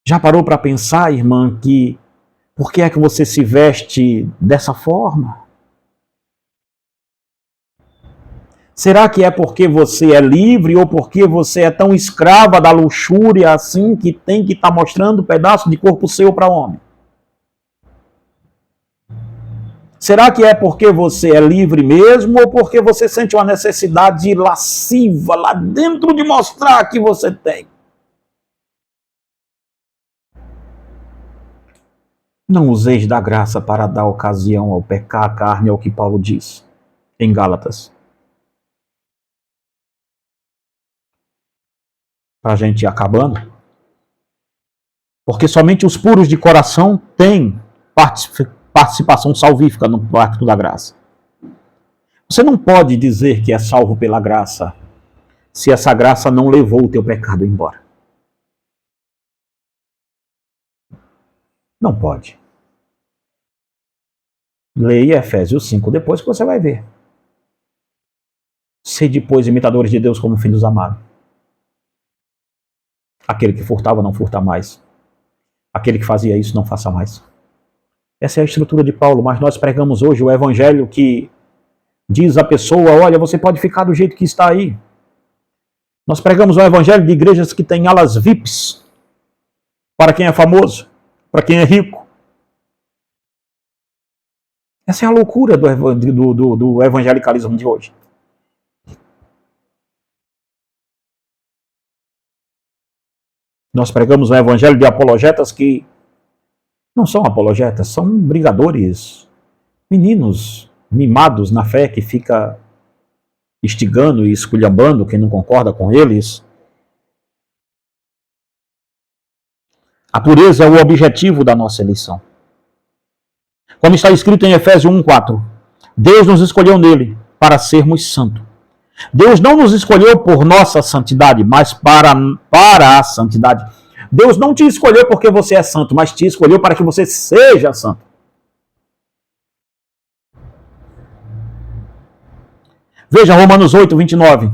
Já parou para pensar, irmã, que por que é que você se veste dessa forma? Será que é porque você é livre ou porque você é tão escrava da luxúria assim que tem que estar mostrando um pedaço de corpo seu para homem? Será que é porque você é livre mesmo ou porque você sente uma necessidade lasciva lá dentro de mostrar que você tem? Não useis da graça para dar ocasião ao pecar a carne, é o que Paulo diz em Gálatas. Para a gente ir acabando. Porque somente os puros de coração têm participação salvífica no pacto da graça. Você não pode dizer que é salvo pela graça se essa graça não levou o teu pecado embora. Não pode. Leia Efésios 5 depois que você vai ver. Sede, pois, imitadores de Deus como filhos amados. Aquele que furtava, não furta mais. Aquele que fazia isso, não faça mais. Essa é a estrutura de Paulo, mas nós pregamos hoje o evangelho que diz à pessoa, olha, você pode ficar do jeito que está aí. Nós pregamos o evangelho de igrejas que têm alas VIPs, para quem é famoso, para quem é rico. Essa é a loucura do evangelicalismo de hoje. Nós pregamos um evangelho de apologetas que não são apologetas, são brigadores, meninos mimados na fé que fica instigando e esculhambando quem não concorda com eles. A pureza é o objetivo da nossa eleição. Como está escrito em Efésios 1:4, Deus nos escolheu nele para sermos santos. Deus não nos escolheu por nossa santidade, mas para a santidade. Deus não te escolheu porque você é santo, mas te escolheu para que você seja santo. Veja Romanos 8:29.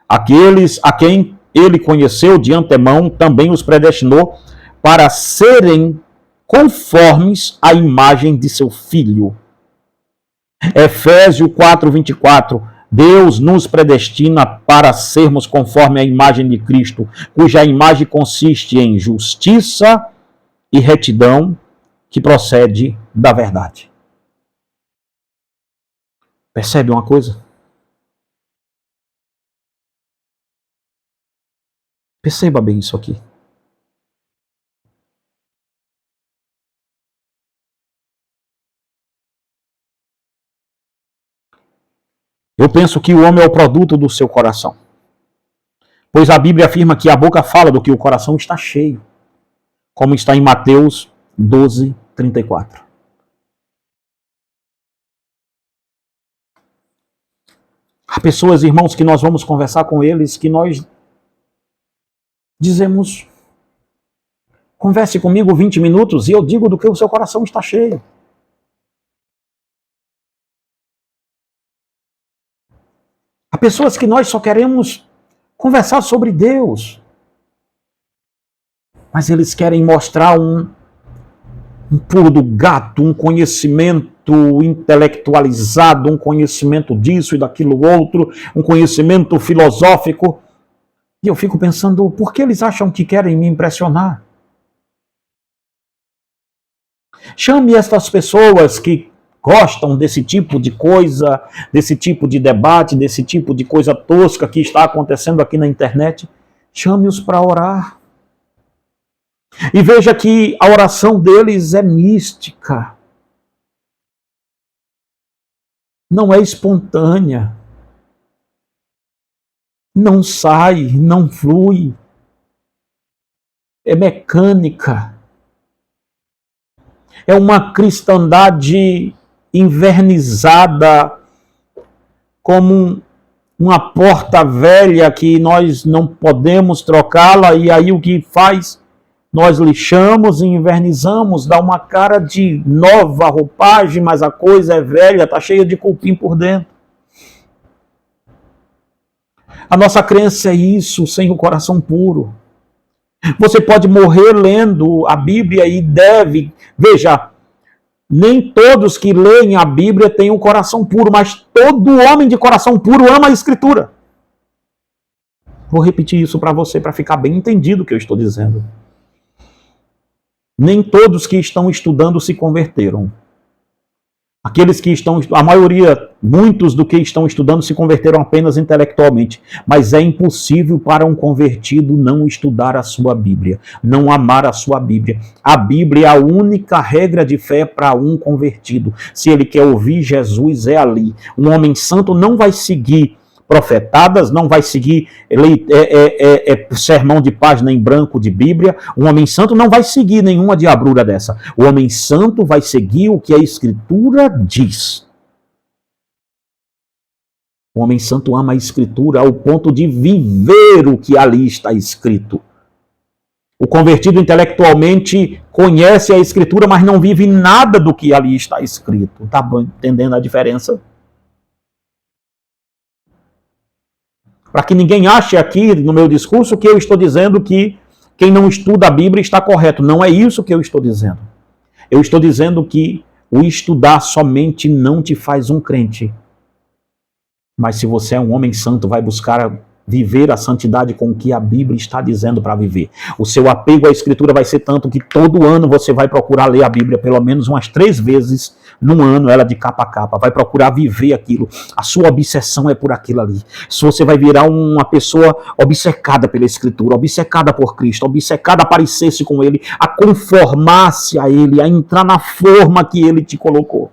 Aqueles a quem ele conheceu de antemão, também os predestinou para serem conformes à imagem de seu Filho. Efésios 4:24. Deus nos predestina para sermos conforme a imagem de Cristo, cuja imagem consiste em justiça e retidão que procede da verdade. Percebe uma coisa? Perceba bem isso aqui. Eu penso que o homem é o produto do seu coração. Pois a Bíblia afirma que a boca fala do que o coração está cheio. Como está em Mateus 12:34. Há pessoas, irmãos, que nós vamos conversar com eles, que nós dizemos, converse comigo 20 minutos e eu digo do que o seu coração está cheio. Há pessoas que nós só queremos conversar sobre Deus, mas eles querem mostrar um pulo do gato, um conhecimento intelectualizado, um conhecimento disso e daquilo outro, um conhecimento filosófico. E eu fico pensando, por que eles acham que querem me impressionar? Chame essas pessoas que gostam desse tipo de coisa, desse tipo de debate, desse tipo de coisa tosca que está acontecendo aqui na internet. Chame-os para orar. E veja que a oração deles é mística. Não é espontânea. Não sai, não flui. É mecânica. É uma cristandade invernizada, como uma porta velha que nós não podemos trocá-la, e aí o que faz? Nós lixamos e invernizamos, dá uma cara de nova roupagem, mas a coisa é velha, está cheia de cupim por dentro. A nossa crença é isso, sem o coração puro. Você pode morrer lendo a Bíblia e deve. Veja, nem todos que leem a Bíblia têm um coração puro, mas todo homem de coração puro ama a Escritura. Vou repetir isso para você, para ficar bem entendido o que eu estou dizendo. Nem todos que estão estudando se converteram. Aqueles que estão, a maioria, muitos do que estão estudando se converteram apenas intelectualmente, mas é impossível para um convertido não estudar a sua Bíblia, não amar a sua Bíblia. A Bíblia é a única regra de fé para um convertido. Se ele quer ouvir Jesus, é ali. Um homem santo não vai seguir profetadas, não vai seguir sermão de página em branco de Bíblia. Um homem santo não vai seguir nenhuma diabrura dessa. O homem santo vai seguir o que a Escritura diz. O homem santo ama a Escritura ao ponto de viver o que ali está escrito. O convertido intelectualmente conhece a Escritura, mas não vive nada do que ali está escrito. Está entendendo a diferença? Para que ninguém ache aqui no meu discurso que eu estou dizendo que quem não estuda a Bíblia está correto. Não é isso que eu estou dizendo. Eu estou dizendo que o estudar somente não te faz um crente. Mas se você é um homem santo, vai buscar viver a santidade com o que a Bíblia está dizendo para viver. O seu apego à Escritura vai ser tanto que todo ano você vai procurar ler a Bíblia pelo menos umas 3 vezes num ano, ela de capa a capa. Vai procurar viver aquilo. A sua obsessão é por aquilo ali. Se você vai virar uma pessoa obcecada pela Escritura, obcecada por Cristo, obcecada a parecer-se com Ele, a conformar-se a Ele, a entrar na forma que Ele te colocou.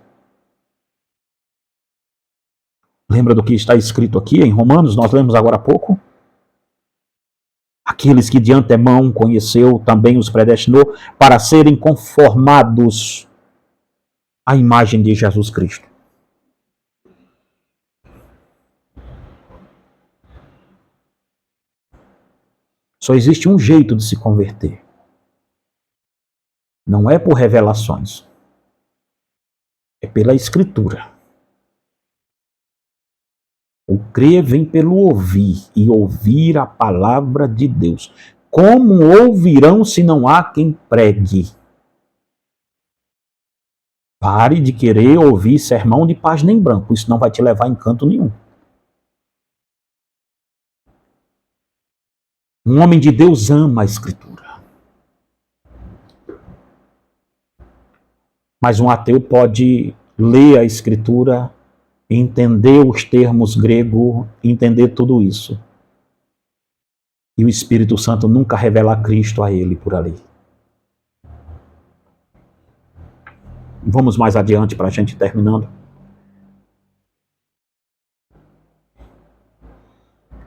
Lembra do que está escrito aqui em Romanos? Nós lemos agora há pouco. Aqueles que de antemão conheceu, também os predestinou para serem conformados à imagem de Jesus Cristo. Só existe um jeito de se converter. Não é por revelações. É pela Escritura. O crer vem pelo ouvir, e ouvir a palavra de Deus. Como ouvirão se não há quem pregue? Pare de querer ouvir sermão de página em branco, isso não vai te levar em canto nenhum. Um homem de Deus ama a Escritura. Mas um ateu pode ler a Escritura, entender os termos grego, entender tudo isso. E o Espírito Santo nunca revela Cristo a ele por ali. Vamos mais adiante para a gente terminando.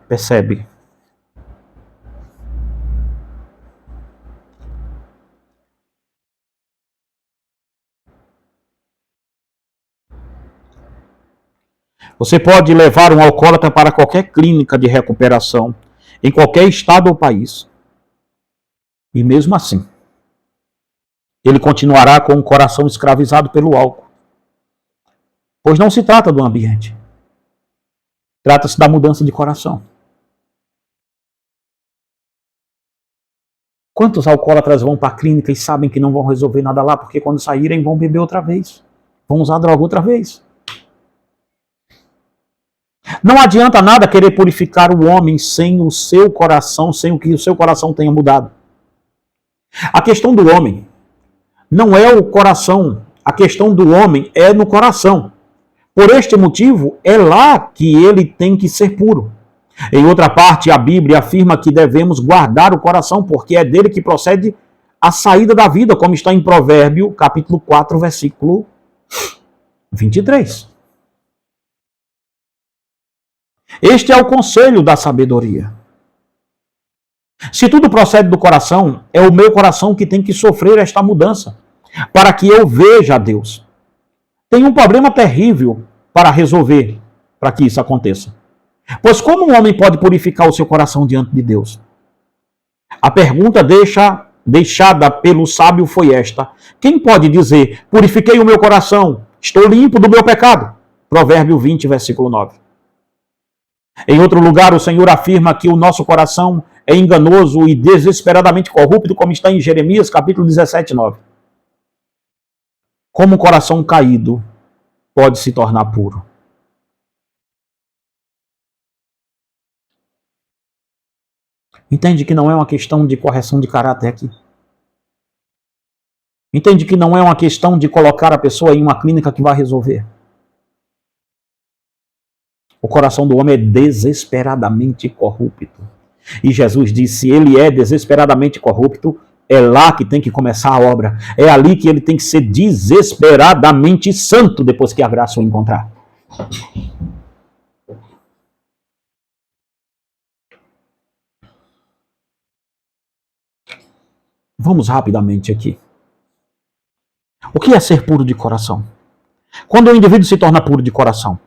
Percebe? Você pode levar um alcoólatra para qualquer clínica de recuperação, em qualquer estado ou país. E mesmo assim, ele continuará com o coração escravizado pelo álcool. Pois não se trata do ambiente. Trata-se da mudança de coração. Quantos alcoólatras vão para a clínica e sabem que não vão resolver nada lá, porque quando saírem vão beber outra vez, vão usar droga outra vez? Não adianta nada querer purificar o homem sem o seu coração, sem o que o seu coração tenha mudado. A questão do homem não é o coração, a questão do homem é no coração. Por este motivo, é lá que ele tem que ser puro. Em outra parte, a Bíblia afirma que devemos guardar o coração, porque é dele que procede a saída da vida, como está em Provérbio, capítulo 4, versículo 23. Este é o conselho da sabedoria. Se tudo procede do coração, é o meu coração que tem que sofrer esta mudança, para que eu veja a Deus. Tem um problema terrível para resolver, para que isso aconteça. Pois como um homem pode purificar o seu coração diante de Deus? A pergunta deixada pelo sábio foi esta: quem pode dizer, purifiquei o meu coração, estou limpo do meu pecado? Provérbio 20, versículo 9. Em outro lugar, o Senhor afirma que o nosso coração é enganoso e desesperadamente corrupto, como está em Jeremias, capítulo 17, 9. Como um coração caído pode se tornar puro? Entende que não é uma questão de correção de caráter aqui. Entende que não é uma questão de colocar a pessoa em uma clínica que vai resolver. O coração do homem é desesperadamente corrupto. E Jesus disse, ele é desesperadamente corrupto, é lá que tem que começar a obra. É ali que ele tem que ser desesperadamente santo depois que a graça o encontrar. Vamos rapidamente aqui. O que é ser puro de coração? Quando o indivíduo se torna puro de coração?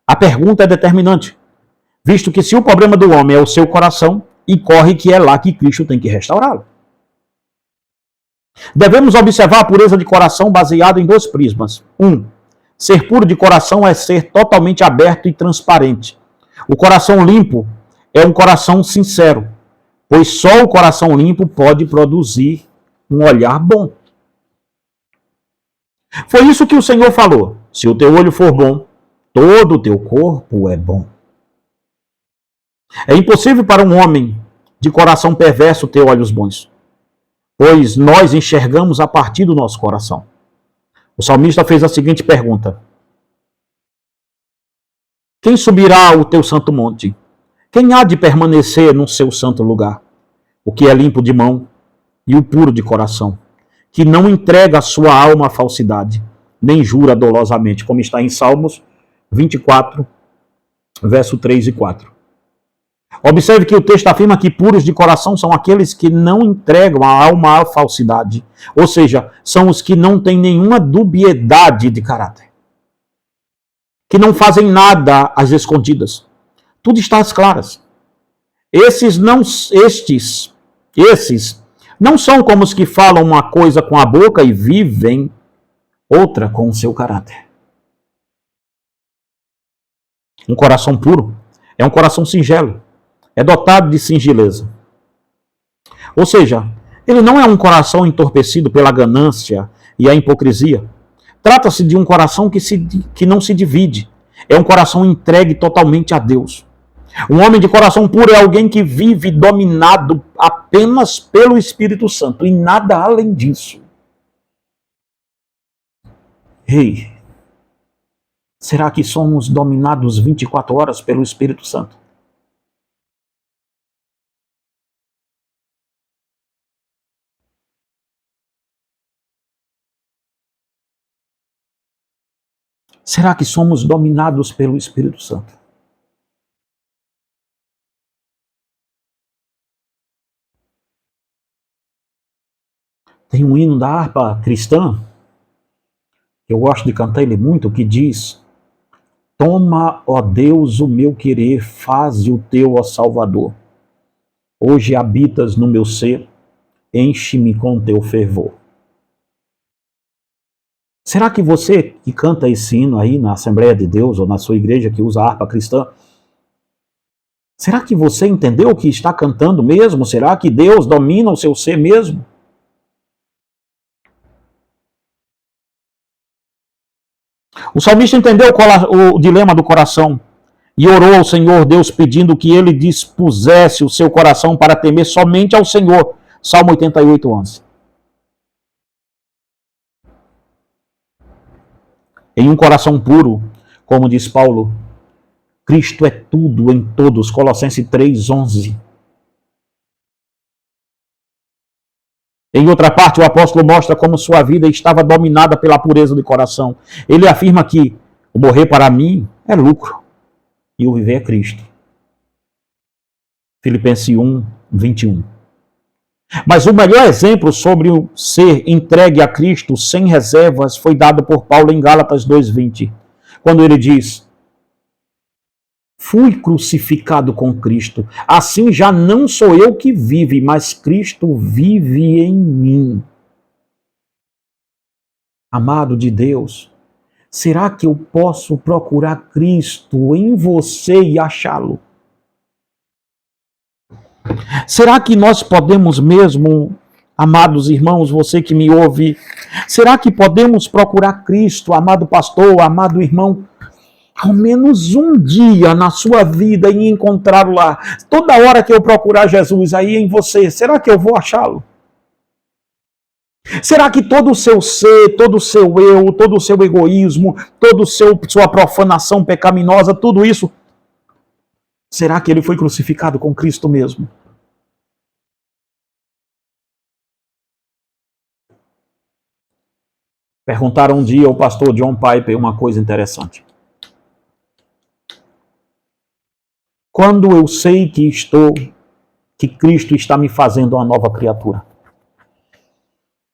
A pergunta é determinante, visto que se o problema do homem é o seu coração, incorre que é lá que Cristo tem que restaurá-lo. Devemos observar a pureza de coração baseada em dois prismas. Ser puro de coração é ser totalmente aberto e transparente. O coração limpo é um coração sincero, pois só o coração limpo pode produzir um olhar bom. Foi isso que o Senhor falou. Se o teu olho for bom, todo o teu corpo é bom. É impossível para um homem de coração perverso ter olhos bons, pois nós enxergamos a partir do nosso coração. O salmista fez a seguinte pergunta: quem subirá ao teu santo monte? Quem há de permanecer no seu santo lugar? O que é limpo de mão e o puro de coração, que não entrega a sua alma à falsidade, nem jura dolosamente, como está em Salmos 24, verso 3 e 4. Observe que o texto afirma que puros de coração são aqueles que não entregam a alma à falsidade, ou seja, são os que não têm nenhuma dubiedade de caráter, que não fazem nada às escondidas. Tudo está às claras. Esses não são como os que falam uma coisa com a boca e vivem outra com o seu caráter. Um coração puro é um coração singelo, é dotado de singeleza. Ou seja, ele não é um coração entorpecido pela ganância e a hipocrisia. Trata-se de um coração que não se divide. É um coração entregue totalmente a Deus. Um homem de coração puro é alguém que vive dominado apenas pelo Espírito Santo e nada além disso. Ei, será que somos dominados 24 horas pelo Espírito Santo? Será que somos dominados pelo Espírito Santo? Tem um hino da harpa cristã, eu gosto de cantar ele muito, que diz: Toma, ó Deus, o meu querer, faze o teu, ó Salvador. Hoje habitas no meu ser, enche-me com teu fervor. Será que você que canta esse hino aí na Assembleia de Deus ou na sua igreja que usa a harpa cristã, será que você entendeu o que está cantando mesmo? Será que Deus domina o seu ser mesmo? O salmista entendeu o dilema do coração e orou ao Senhor Deus pedindo que ele dispusesse o seu coração para temer somente ao Senhor. Salmo 88, 11. Em um coração puro, como diz Paulo, Cristo é tudo em todos. Colossenses 3, 11. Em outra parte, o apóstolo mostra como sua vida estava dominada pela pureza de coração. Ele afirma que o morrer para mim é lucro e o viver é Cristo. Filipenses 1, 21. Mas o melhor exemplo sobre o ser entregue a Cristo sem reservas foi dado por Paulo em Gálatas 2:20, quando ele diz: fui crucificado com Cristo, assim já não sou eu que vive, mas Cristo vive em mim. Amado de Deus, será que eu posso procurar Cristo em você e achá-lo? Será que nós podemos mesmo, amados irmãos, você que me ouve, será que podemos procurar Cristo, amado pastor, amado irmão, ao menos um dia na sua vida e encontrá-lo lá? Toda hora que eu procurar Jesus aí em você, será que eu vou achá-lo? Será que todo o seu ser, todo o seu eu, todo o seu egoísmo, toda a sua profanação pecaminosa, tudo isso, será que ele foi crucificado com Cristo mesmo? Perguntaram um dia ao pastor John Piper uma coisa interessante. Quando eu sei que Cristo está me fazendo uma nova criatura?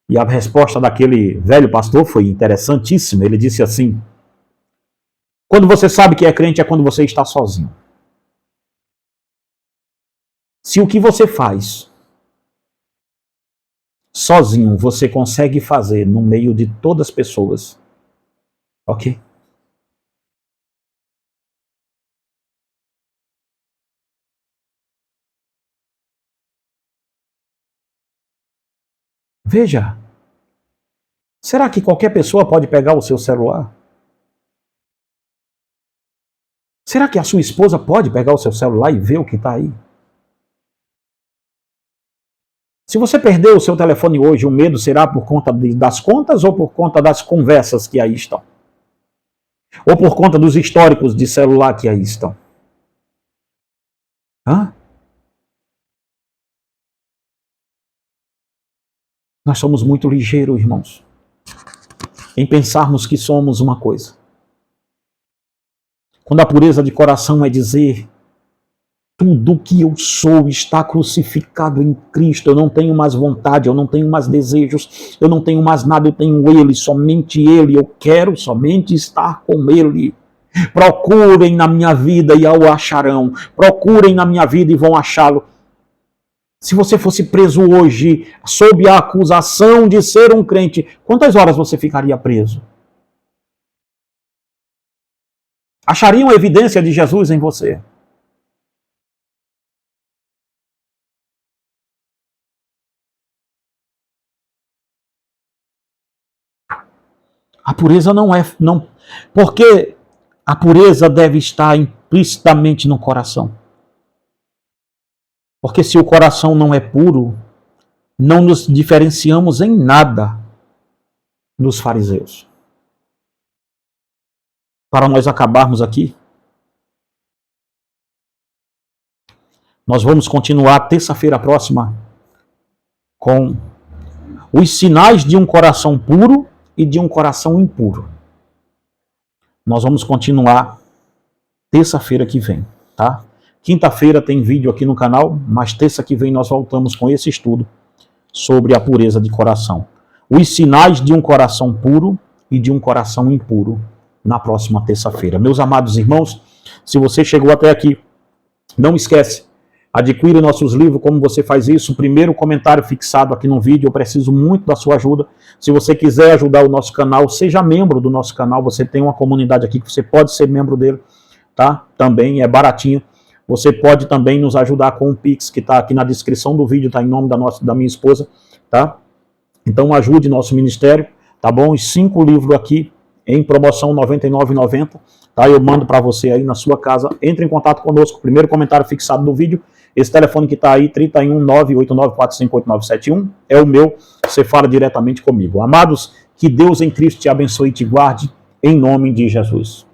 E a resposta daquele velho pastor foi interessantíssima. Ele disse assim: quando você sabe que é crente é quando você está sozinho. Se o que você faz sozinho você consegue fazer no meio de todas as pessoas, ok? Veja, será que qualquer pessoa pode pegar o seu celular? Será que a sua esposa pode pegar o seu celular e ver o que está aí? Se você perder o seu telefone hoje, o medo será por conta das contas ou por conta das conversas que aí estão? Ou por conta dos históricos de celular que aí estão? Hã? Nós somos muito ligeiros, irmãos, em pensarmos que somos uma coisa. Quando a pureza de coração é dizer: tudo que eu sou está crucificado em Cristo, eu não tenho mais vontade, eu não tenho mais desejos, eu não tenho mais nada, eu tenho Ele, somente Ele, eu quero somente estar com Ele. Procurem na minha vida e o acharão, procurem na minha vida e vão achá-lo. Se você fosse preso hoje, sob a acusação de ser um crente, quantas horas você ficaria preso? Achariam evidência de Jesus em você? A pureza não, porque a pureza deve estar implicitamente no coração. Porque se o coração não é puro, não nos diferenciamos em nada dos fariseus. Para nós acabarmos aqui, nós vamos continuar terça-feira próxima com os sinais de um coração puro e de um coração impuro. Nós vamos continuar terça-feira que vem, tá? Quinta-feira tem vídeo aqui no canal, mas terça que vem nós voltamos com esse estudo sobre a pureza de coração. Os sinais de um coração puro e de um coração impuro. na próxima terça-feira. Meus amados irmãos, se você chegou até aqui, não esquece, adquire nossos livros. Como você faz isso? Primeiro comentário fixado aqui no vídeo. Eu preciso muito da sua ajuda. Se você quiser ajudar o nosso canal, seja membro do nosso canal. Você tem uma comunidade aqui que você pode ser membro dele, tá? Também é baratinho. Você pode também nos ajudar com o Pix, que está aqui na descrição do vídeo, está em nome da minha esposa, tá? Então ajude nosso ministério, tá bom? Os 5 livros aqui em promoção R$ 99,90, tá? Eu mando para você aí na sua casa. Entre em contato conosco, primeiro comentário fixado do vídeo. Esse telefone que está aí, 31 989458971, é o meu. Você fala diretamente comigo. Amados, que Deus em Cristo te abençoe e te guarde, em nome de Jesus.